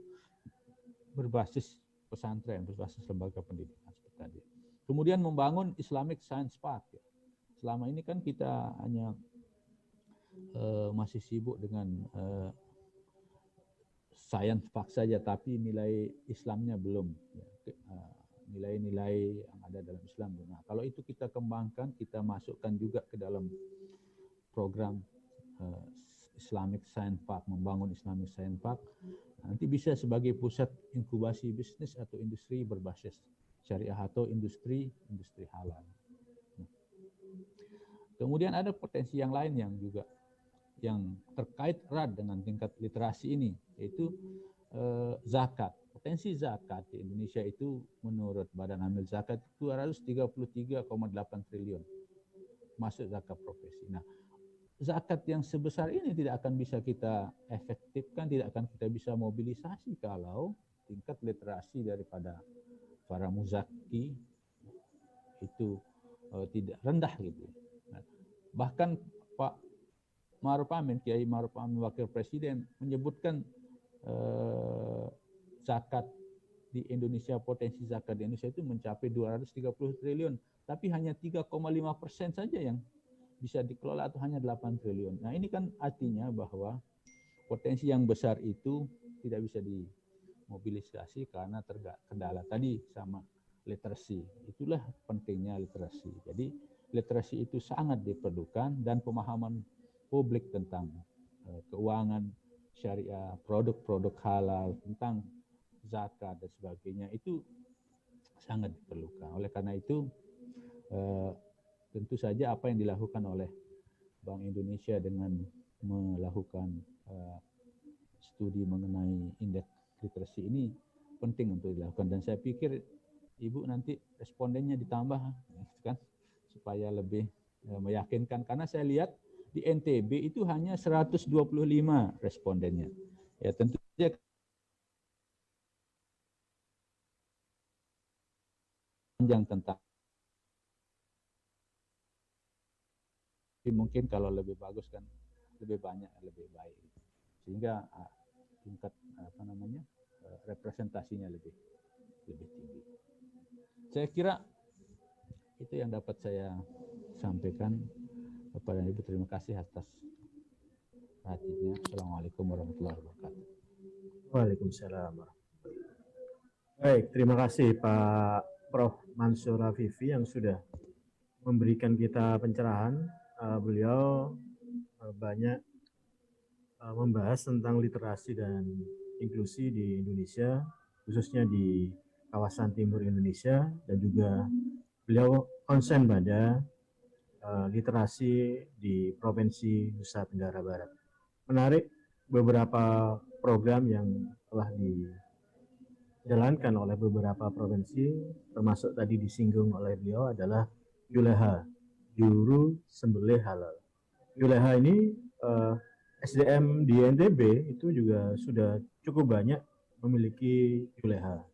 berbasis pesantren, berbasis lembaga pendidikan seperti tadi. Kemudian membangun Islamic Science Park. Ya. Selama ini kan kita hanya masih sibuk dengan science park saja, tapi nilai Islamnya belum. Ya. Nilai-nilai yang ada dalam Islam. Nah, kalau itu kita kembangkan, kita masukkan juga ke dalam program Islamic Science Park, membangun Islamic Science Park, nanti bisa sebagai pusat inkubasi bisnis atau industri berbasis syariah atau industri halal. Kemudian ada potensi yang lain yang juga yang terkait erat dengan tingkat literasi ini, yaitu zakat. Potensi zakat di Indonesia itu menurut Badan Amil Zakat 233,8 triliun masuk zakat profesi. Nah, zakat yang sebesar ini tidak akan bisa kita efektifkan, tidak akan kita bisa mobilisasi kalau tingkat literasi daripada para muzaki itu tidak rendah gitu. Nah, bahkan Pak Ma'ruf Amin, Kiai Ma'ruf Amin Wakil Presiden menyebutkan zakat di Indonesia, potensi zakat di Indonesia itu mencapai 230 triliun, tapi hanya 3,5% saja yang bisa dikelola atau hanya 8 triliun. Nah, ini kan artinya bahwa potensi yang besar itu tidak bisa dimobilisasi karena terkendala tadi sama literasi. Itulah pentingnya literasi. Jadi literasi itu sangat diperlukan, dan pemahaman publik tentang keuangan syariah, produk-produk halal, tentang zakat dan sebagainya itu sangat diperlukan. Oleh karena itu tentu saja apa yang dilakukan oleh Bank Indonesia dengan melakukan studi mengenai indeks literasi ini penting untuk dilakukan, dan saya pikir Ibu nanti respondennya ditambah kan, supaya lebih meyakinkan, karena saya lihat di NTB itu hanya 125 respondennya. Ya tentu saja panjang tentang, mungkin kalau lebih bagus kan lebih banyak lebih baik, sehingga tingkat representasinya lebih tinggi. Saya kira itu yang dapat saya sampaikan. Bapak dan Ibu, terima kasih atas perhatiannya. Assalamualaikum warahmatullahi wabarakatuh. Waalaikumsalam. Baik, terima kasih Pak Prof. Mansur Afifi yang sudah memberikan kita pencerahan. Beliau banyak membahas tentang literasi dan inklusi di Indonesia, khususnya di kawasan timur Indonesia, dan juga beliau konsen pada literasi di Provinsi Nusa Tenggara Barat. Menarik beberapa program yang telah dijalankan oleh beberapa provinsi, termasuk tadi disinggung oleh beliau adalah Juleha, Juru Sembelih Halal. Juleha ini SDM di NTB itu juga sudah cukup banyak memiliki Juleha.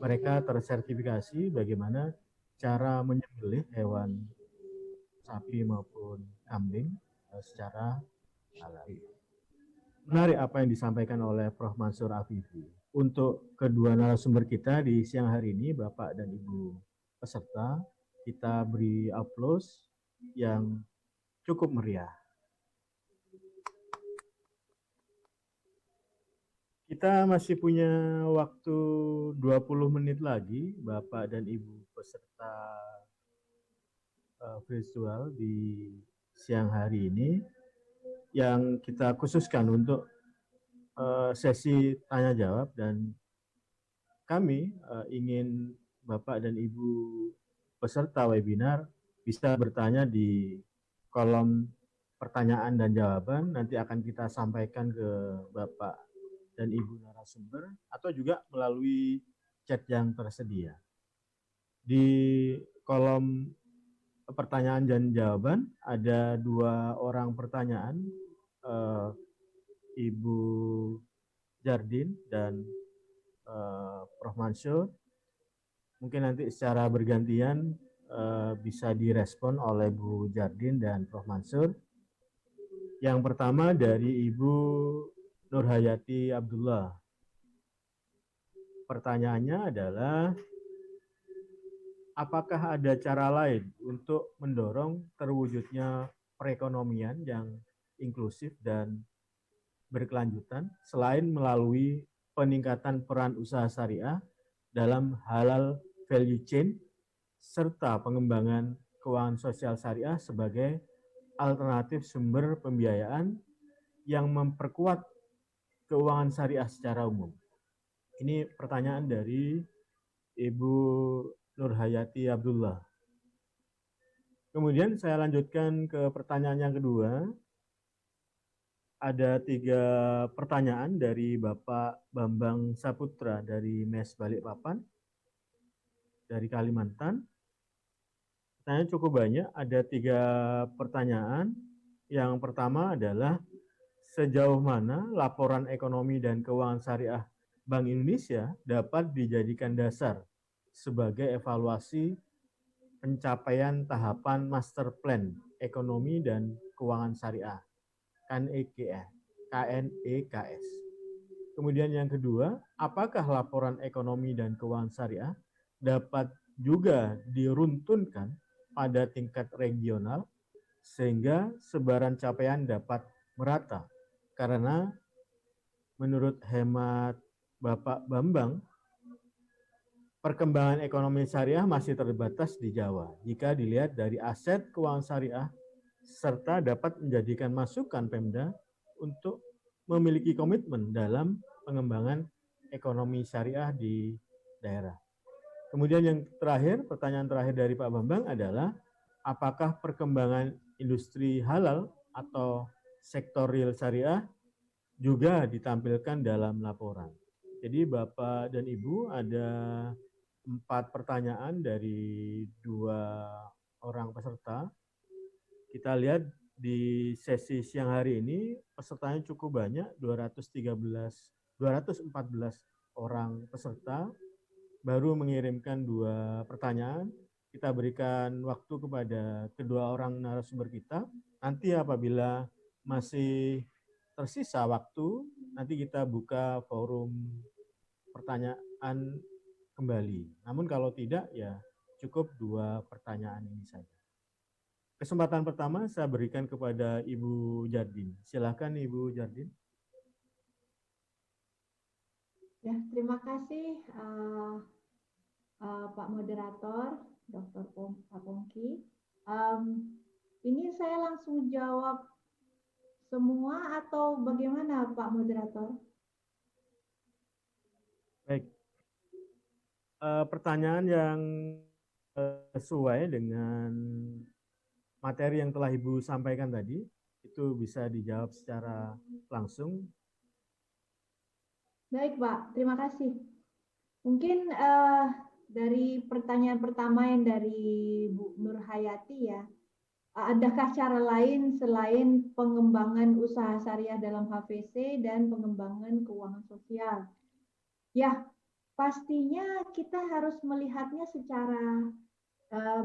Mereka tersertifikasi bagaimana cara menyembelih hewan sapi maupun kambing secara halal. Menarik apa yang disampaikan oleh Prof. Mansur Afifi. Untuk kedua narasumber kita di siang hari ini, Bapak dan Ibu peserta, kita beri aplaus yang cukup meriah. Kita masih punya waktu 20 menit lagi, Bapak dan Ibu peserta virtual di siang hari ini, yang kita khususkan untuk sesi tanya jawab, dan kami ingin Bapak dan Ibu peserta webinar bisa bertanya di kolom pertanyaan dan jawaban. Nanti akan kita sampaikan ke Bapak dan Ibu narasumber, atau juga melalui chat yang tersedia. Di kolom pertanyaan dan jawaban ada 2 orang pertanyaan, Ibu Jardin dan Prof. Mansur. Mungkin nanti secara bergantian bisa direspon oleh Bu Jardin dan Prof. Mansur. Yang pertama dari Ibu Nurhayati Abdullah. Pertanyaannya adalah, apakah ada cara lain untuk mendorong terwujudnya perekonomian yang inklusif dan berkelanjutan selain melalui peningkatan peran usaha syariah dalam halal value chain serta pengembangan keuangan sosial syariah sebagai alternatif sumber pembiayaan yang memperkuat keuangan syariah secara umum? Ini pertanyaan dari Ibu Nurhayati Abdullah. Kemudian saya lanjutkan ke pertanyaan yang kedua. Ada 3 pertanyaan dari Bapak Bambang Saputra dari MES Balikpapan, dari Kalimantan. Pertanyaan cukup banyak, ada 3 pertanyaan. Yang pertama adalah, sejauh mana laporan ekonomi dan keuangan syariah Bank Indonesia dapat dijadikan dasar sebagai evaluasi pencapaian tahapan Master Plan Ekonomi dan Keuangan Syariah KNEKS. Kemudian yang kedua, apakah laporan ekonomi dan keuangan syariah dapat juga diruntunkan pada tingkat regional sehingga sebaran capaian dapat merata? Karena menurut hemat Bapak Bambang, perkembangan ekonomi syariah masih terbatas di Jawa jika dilihat dari aset keuangan syariah, serta dapat menjadikan masukan Pemda untuk memiliki komitmen dalam pengembangan ekonomi syariah di daerah. Kemudian yang terakhir, pertanyaan terakhir dari Pak Bambang adalah, apakah perkembangan industri halal atau sektor real syariah juga ditampilkan dalam laporan. Jadi Bapak dan Ibu ada 4 pertanyaan dari 2 orang peserta. Kita lihat di sesi siang hari ini pesertanya cukup banyak, 214 orang peserta baru mengirimkan 2 pertanyaan. Kita berikan waktu kepada kedua orang narasumber kita. Nanti apabila masih tersisa waktu, nanti kita buka forum pertanyaan kembali. Namun kalau tidak, ya cukup 2 pertanyaan ini saja. Kesempatan pertama saya berikan kepada Ibu Jardin. Silakan Ibu Jardin. Ya, terima kasih Pak Moderator, Dr. Pak Pongki. Ini saya langsung jawab semua atau bagaimana Pak Moderator? Baik. Pertanyaan yang sesuai dengan materi yang telah Ibu sampaikan tadi, itu bisa dijawab secara langsung. Baik Pak, terima kasih. Mungkin dari pertanyaan pertama yang dari Bu Nur Hayati ya, adakah cara lain selain pengembangan usaha syariah dalam HVC dan pengembangan keuangan sosial? Ya, pastinya kita harus melihatnya secara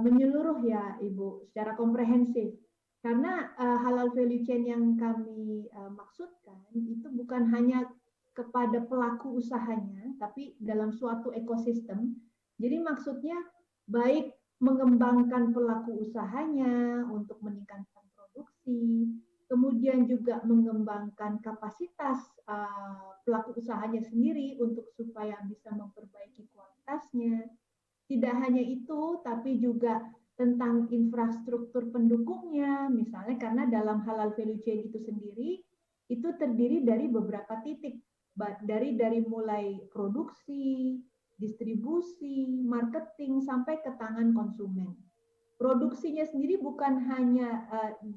menyeluruh ya Ibu, secara komprehensif. Karena halal value chain yang kami maksudkan itu bukan hanya kepada pelaku usahanya, tapi dalam suatu ekosistem. Jadi maksudnya baik mengembangkan pelaku usahanya untuk meningkatkan produksi, kemudian juga mengembangkan kapasitas pelaku usahanya sendiri untuk supaya bisa memperbaiki kualitasnya. Tidak hanya itu, tapi juga tentang infrastruktur pendukungnya, misalnya karena dalam halal value chain itu sendiri, itu terdiri dari beberapa titik, dari mulai produksi, distribusi, marketing, sampai ke tangan konsumen. Produksinya sendiri bukan hanya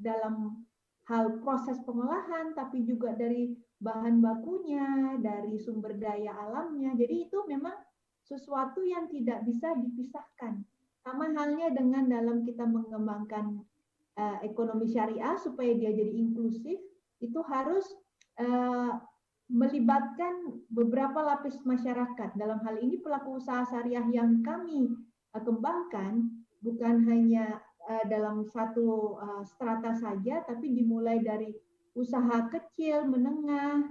dalam hal proses pengolahan, tapi juga dari bahan bakunya, dari sumber daya alamnya. Jadi itu memang sesuatu yang tidak bisa dipisahkan. Sama halnya dengan dalam kita mengembangkan ekonomi syariah supaya dia jadi inklusif, itu harus melibatkan beberapa lapis masyarakat. Dalam hal ini pelaku usaha syariah yang kami kembangkan bukan hanya dalam satu strata saja, tapi dimulai dari usaha kecil, menengah,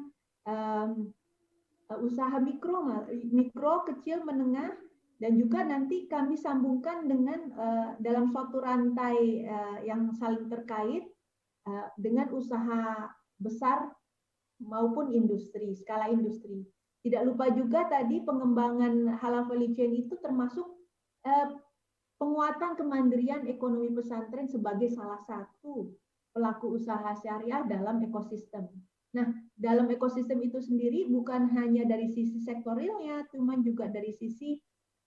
usaha mikro, kecil, menengah, dan juga nanti kami sambungkan dengan dalam suatu rantai yang saling terkait dengan usaha besar maupun industri, skala industri. Tidak lupa juga tadi pengembangan halal value chain itu termasuk penguatan kemandirian ekonomi pesantren sebagai salah satu pelaku usaha syariah dalam ekosistem. Nah, dalam ekosistem itu sendiri bukan hanya dari sisi sektorilnya, cuman juga dari sisi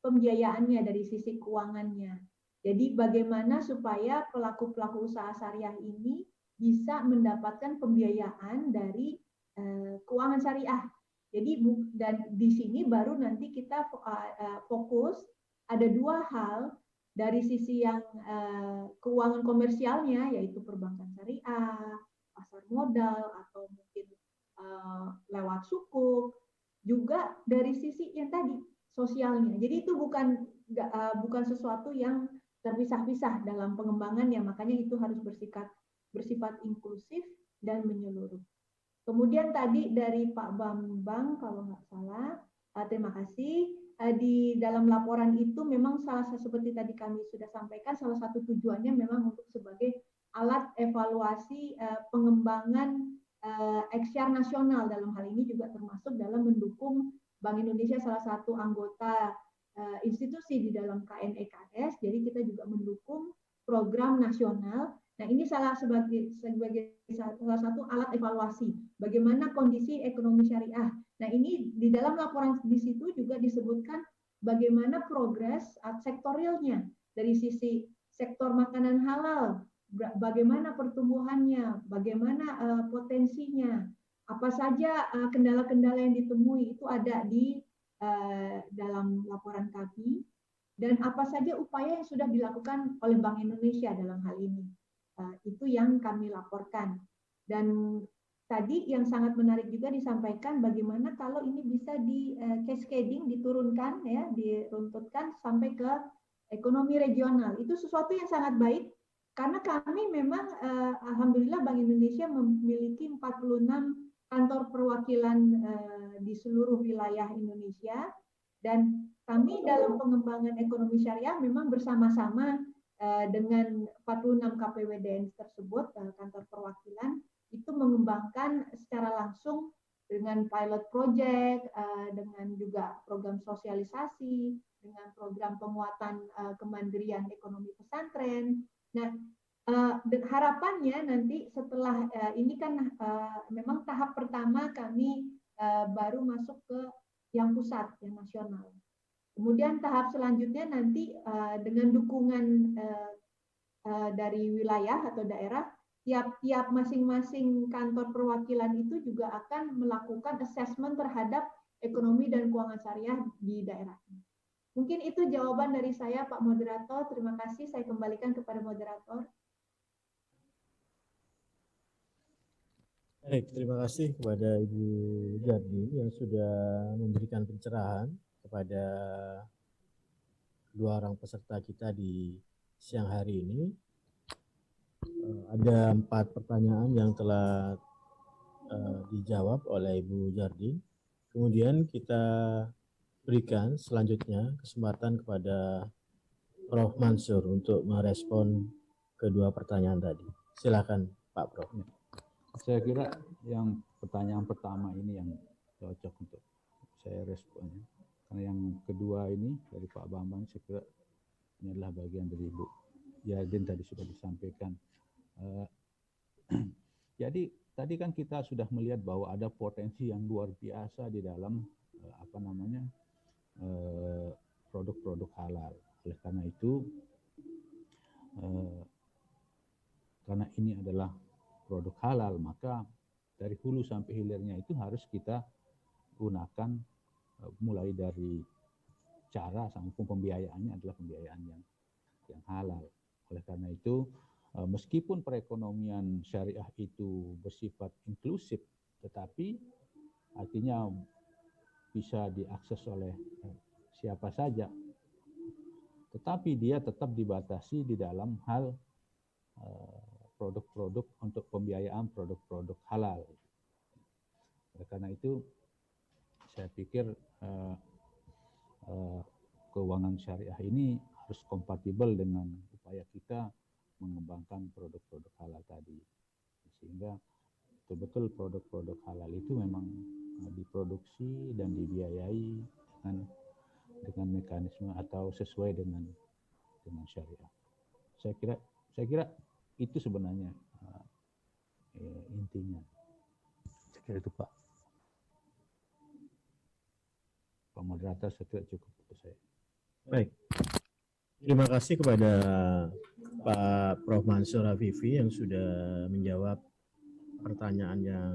pembiayaannya, dari sisi keuangannya. Jadi bagaimana supaya pelaku-pelaku usaha syariah ini bisa mendapatkan pembiayaan dari keuangan syariah. Jadi dan di sini baru nanti kita fokus ada 2 hal dari sisi yang keuangan komersialnya, yaitu perbankan syariah, pasar modal, atau mungkin lewat sukuk, juga dari sisi yang tadi sosialnya. Jadi itu bukan sesuatu yang terpisah-pisah dalam pengembangannya, makanya itu harus bersifat inklusif dan menyeluruh. Kemudian tadi dari Pak Bambang, kalau nggak salah, terima kasih. Di dalam laporan itu memang seperti tadi kami sudah sampaikan, salah satu tujuannya memang untuk sebagai alat evaluasi pengembangan XR nasional. Dalam hal ini juga termasuk dalam mendukung Bank Indonesia salah satu anggota institusi di dalam KNEKS. Jadi kita juga mendukung program nasional. Nah, ini sebagai salah satu alat evaluasi bagaimana kondisi ekonomi syariah. Nah, ini di dalam laporan di situ juga disebutkan bagaimana progres sektorialnya dari sisi sektor makanan halal, bagaimana pertumbuhannya, bagaimana potensinya, Apa saja kendala-kendala yang ditemui itu ada di dalam laporan kami, dan apa saja upaya yang sudah dilakukan oleh Bank Indonesia dalam hal ini. Itu yang kami laporkan. Dan tadi yang sangat menarik juga disampaikan bagaimana kalau ini bisa di cascading, diturunkan ya, diruntutkan sampai ke ekonomi regional. Itu sesuatu yang sangat baik karena kami memang alhamdulillah Bank Indonesia memiliki 46 kantor perwakilan di seluruh wilayah Indonesia, dan kami dalam pengembangan ekonomi syariah memang bersama-sama dengan 46 KPWDN tersebut, kantor perwakilan, itu mengembangkan secara langsung dengan pilot project, dengan juga program sosialisasi, dengan program penguatan kemandirian ekonomi pesantren. Nah, harapannya nanti setelah ini kan memang tahap pertama kami baru masuk ke yang pusat, yang nasional. Kemudian tahap selanjutnya nanti dengan dukungan dari wilayah atau daerah, tiap-tiap masing-masing kantor perwakilan itu juga akan melakukan assessment terhadap ekonomi dan keuangan syariah di daerah. Mungkin itu jawaban dari saya, Pak Moderator. Terima kasih. Saya kembalikan kepada moderator. Baik, terima kasih kepada Ibu Jardi yang sudah memberikan pencerahan kepada kedua orang peserta kita di siang hari ini. Ada 4 pertanyaan yang telah dijawab oleh Ibu Jardi. Kemudian kita berikan selanjutnya kesempatan kepada Prof. Mansur untuk merespon kedua pertanyaan tadi. Silakan Pak Prof. Saya kira yang pertanyaan pertama ini yang cocok untuk saya respon. Karena yang kedua ini dari Pak Bambang, saya kira ini adalah bagian dari Ibu Yadin tadi sudah disampaikan. Jadi tadi kan kita sudah melihat bahwa ada potensi yang luar biasa di dalam produk-produk halal. Oleh karena itu, karena ini adalah produk halal, maka dari hulu sampai hilirnya itu harus kita gunakan mulai dari cara sampai pembiayaannya adalah pembiayaan yang halal. Oleh karena itu, meskipun perekonomian syariah itu bersifat inklusif, tetapi artinya bisa diakses oleh siapa saja, tetapi dia tetap dibatasi di dalam hal produk-produk untuk pembiayaan produk-produk halal. Oleh karena itu, saya pikir keuangan syariah ini harus kompatibel dengan upaya kita mengembangkan produk-produk halal tadi. Sehingga betul-betul produk-produk halal itu memang diproduksi dan dibiayai dengan mekanisme atau sesuai dengan syariah. Saya kira itu sebenarnya intinya. Saya kira itu Pak. Pak Moderator, saya kira cukup untuk saya. Baik. Terima kasih kepada Pak Prof. Mansur Afifi yang sudah menjawab pertanyaan yang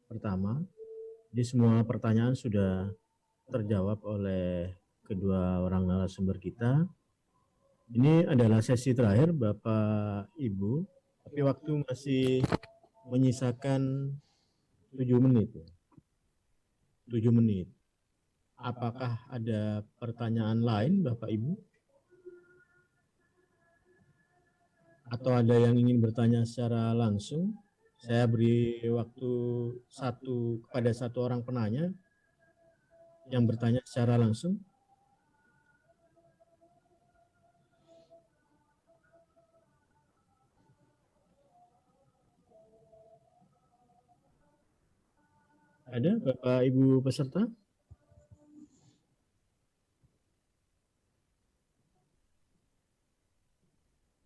pertama. Jadi semua pertanyaan sudah terjawab oleh kedua orang narasumber kita. Ini adalah sesi terakhir Bapak Ibu, tapi waktu masih menyisakan 7 menit. 7 menit. Apakah ada pertanyaan lain Bapak Ibu? Atau ada yang ingin bertanya secara langsung? Saya beri waktu kepada satu orang penanya yang bertanya secara langsung. Ada Bapak Ibu peserta?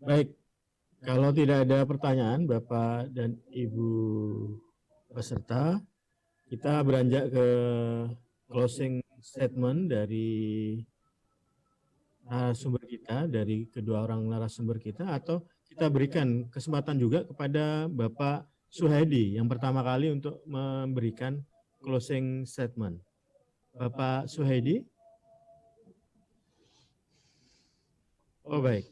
Baik, kalau tidak ada pertanyaan Bapak dan Ibu peserta, kita beranjak ke closing statement dari narasumber kita, dari kedua orang narasumber kita, atau kita berikan kesempatan juga kepada Bapak Suhaidi yang pertama kali untuk memberikan closing statement. Bapak Suhaidi? Oh baik.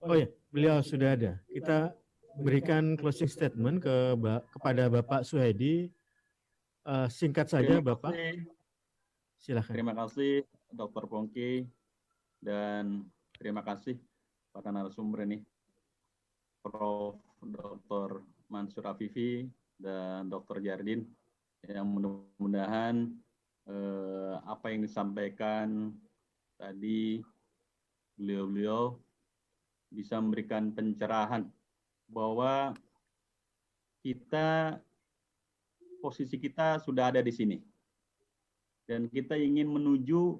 Oh ya, beliau sudah ada. Kita berikan closing statement kepada Bapak Suhaidi. Singkat saja Bapak. Silakan. Terima kasih Dr. Pongki dan terima kasih para narasumber ini, Prof. Dr. Mansur Afifi dan Dr. Jardin, yang mudah-mudahan apa yang disampaikan tadi beliau-beliau bisa memberikan pencerahan bahwa posisi kita sudah ada di sini dan kita ingin menuju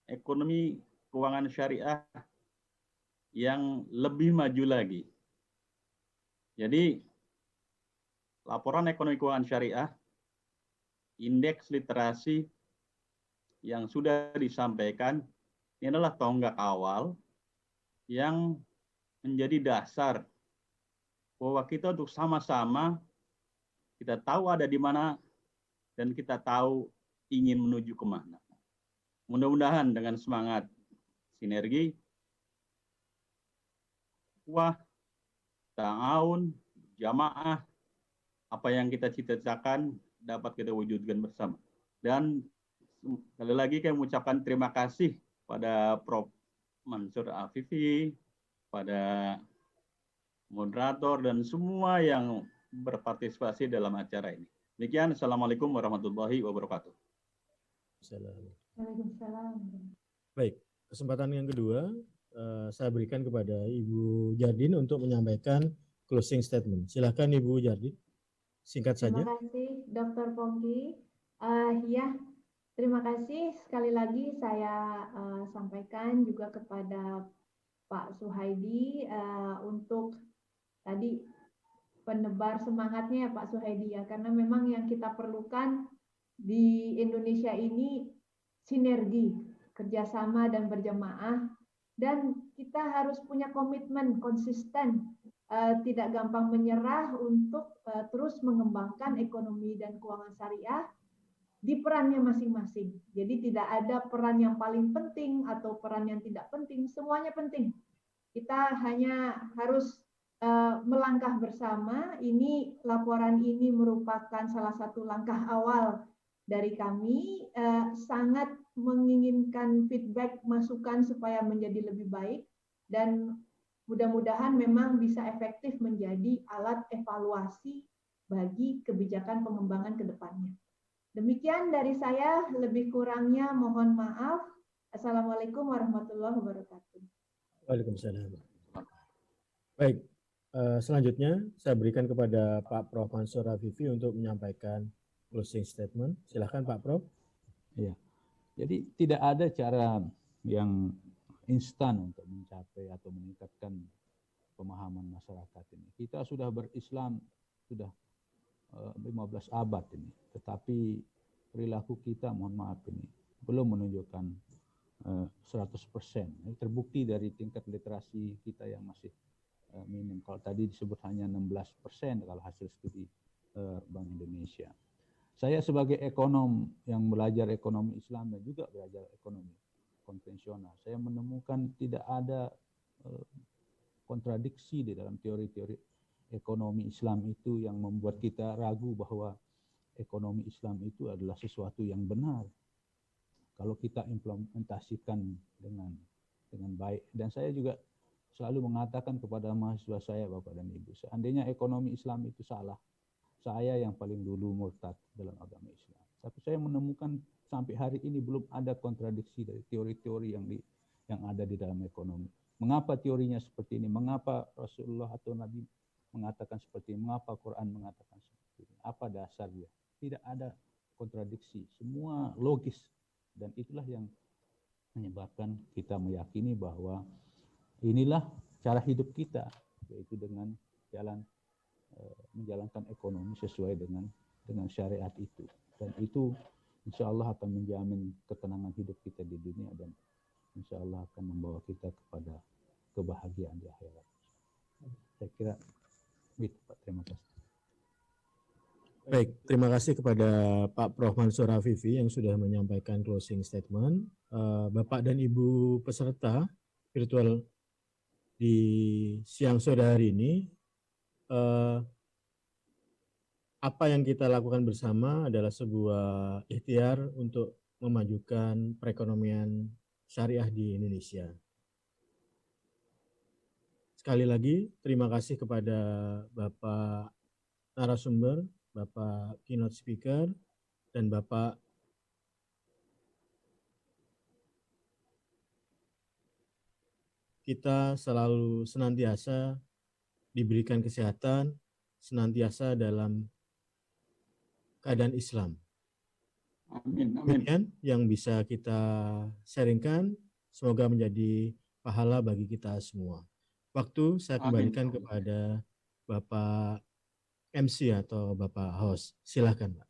ekonomi keuangan syariah yang lebih maju lagi. Jadi laporan ekonomi keuangan syariah, indeks literasi yang sudah disampaikan ini adalah tonggak awal yang menjadi dasar bahwa kita untuk sama-sama kita tahu ada di mana dan kita tahu ingin menuju kemana. Mudah-mudahan dengan semangat sinergi, ta'awun, jamaah, apa yang kita cita-citakan dapat kita wujudkan bersama. Dan sekali lagi kami mengucapkan terima kasih pada Prof. Mansur Afifi, pada moderator dan semua yang berpartisipasi dalam acara ini. Demikian, Assalamualaikum warahmatullahi wabarakatuh. Waalaikumsalam. Baik, kesempatan yang kedua saya berikan kepada Ibu Jardin untuk menyampaikan closing statement. Silakan Ibu Jardin, singkat saja. Terima kasih Dr. Pongki. Ya, terima kasih sekali lagi saya sampaikan juga kepada Pak Suhaidi untuk tadi penebar semangatnya ya Pak Suhaidi ya, karena memang yang kita perlukan di Indonesia ini sinergi, kerjasama dan berjamaah, dan kita harus punya komitmen konsisten, tidak gampang menyerah untuk terus mengembangkan ekonomi dan keuangan syariah di perannya masing-masing. Jadi tidak ada peran yang paling penting atau peran yang tidak penting, semuanya penting. Kita hanya harus melangkah bersama. Ini laporan ini merupakan salah satu langkah awal dari kami, sangat menginginkan feedback, masukan supaya menjadi lebih baik, dan mudah-mudahan memang bisa efektif menjadi alat evaluasi bagi kebijakan pengembangan ke depannya. Demikian dari saya, lebih kurangnya mohon maaf. Assalamualaikum warahmatullahi wabarakatuh. Waalaikumsalam. Baik, selanjutnya saya berikan kepada Pak Prof. Mansur Afifi untuk menyampaikan closing statement. Silakan Pak Prof. Ya, jadi tidak ada cara yang instan untuk mencapai atau meningkatkan pemahaman masyarakat ini. Kita sudah berislam sudah 15 abad ini, tetapi perilaku kita, mohon maaf ini, belum menunjukkan 100%. Terbukti dari tingkat literasi kita yang masih minim. Kalau tadi disebut hanya 16% kalau hasil studi Bank Indonesia. Saya sebagai ekonom yang belajar ekonomi Islam dan juga belajar ekonomi konvensional, saya menemukan tidak ada kontradiksi di dalam teori-teori ekonomi Islam itu yang membuat kita ragu bahwa ekonomi Islam itu adalah sesuatu yang benar kalau kita implementasikan dengan baik. Dan saya juga selalu mengatakan kepada mahasiswa saya, Bapak dan Ibu, seandainya ekonomi Islam itu salah, saya yang paling dulu murtad dalam agama Islam. Tapi saya menemukan sampai hari ini belum ada kontradiksi dari teori-teori yang ada di dalam ekonomi. Mengapa teorinya seperti ini? Mengapa Rasulullah atau Nabi mengatakan seperti ini? Mengapa Quran mengatakan seperti ini? Apa dasarnya? Tidak ada kontradiksi. Semua logis. Dan itulah yang menyebabkan kita meyakini bahwa inilah cara hidup kita, yaitu dengan menjalankan ekonomi sesuai dengan syariat itu. Dan itu insya Allah akan menjamin ketenangan hidup kita di dunia dan insya Allah akan membawa kita kepada kebahagiaan di akhirat. Saya kira itu Pak, terima kasih. Baik, terima kasih kepada Pak Prof. Mansur Afifi yang sudah menyampaikan closing statement. Bapak dan Ibu peserta virtual di siang sore hari ini, apa yang kita lakukan bersama adalah sebuah ikhtiar untuk memajukan perekonomian syariah di Indonesia. Sekali lagi, terima kasih kepada Bapak narasumber, Bapak keynote speaker, dan Bapak kita selalu senantiasa diberikan kesehatan, senantiasa dalam keadaan Islam. Amin, amin. Demikian yang bisa kita sharingkan, semoga menjadi pahala bagi kita semua. Waktu saya Amin. kembalikan kepada Bapak MC atau Bapak host. Silakan, Pak.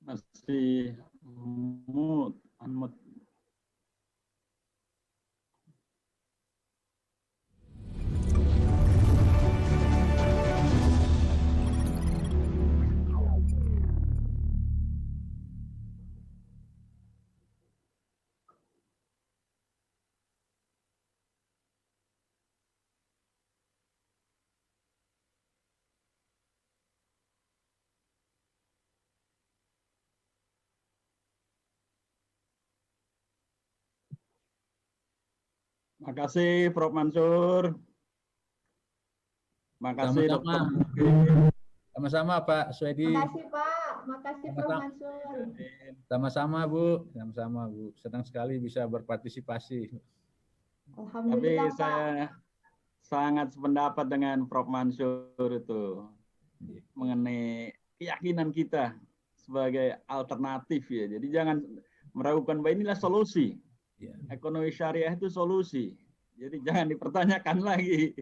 Masih unmute. Makasih Prof. Mansur. Makasih Sama-sama. Dr. Sama-sama Pak Swedi. Makasih Pak, makasih Prof. Sama-sama. Mansur. Sama-sama Bu, sama-sama Bu. Senang sekali bisa berpartisipasi. Tapi Alhamdulillah Pak. saya sangat sependapat dengan Prof. Mansur itu mengenai keyakinan kita sebagai alternatif ya. Jadi jangan meragukan bahwa inilah solusi. Ya. Ekonomi syariah itu solusi. Jadi jangan dipertanyakan lagi.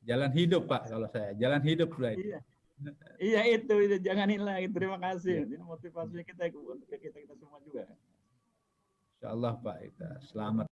Jalan hidup Pak kalau saya. Jalan hidup lah itu. Iya. Iya itu jangan lagi. Terima kasih. Iya. Ini motivasinya kita untuk kita semua juga. Insya Allah Pak, kita selamat.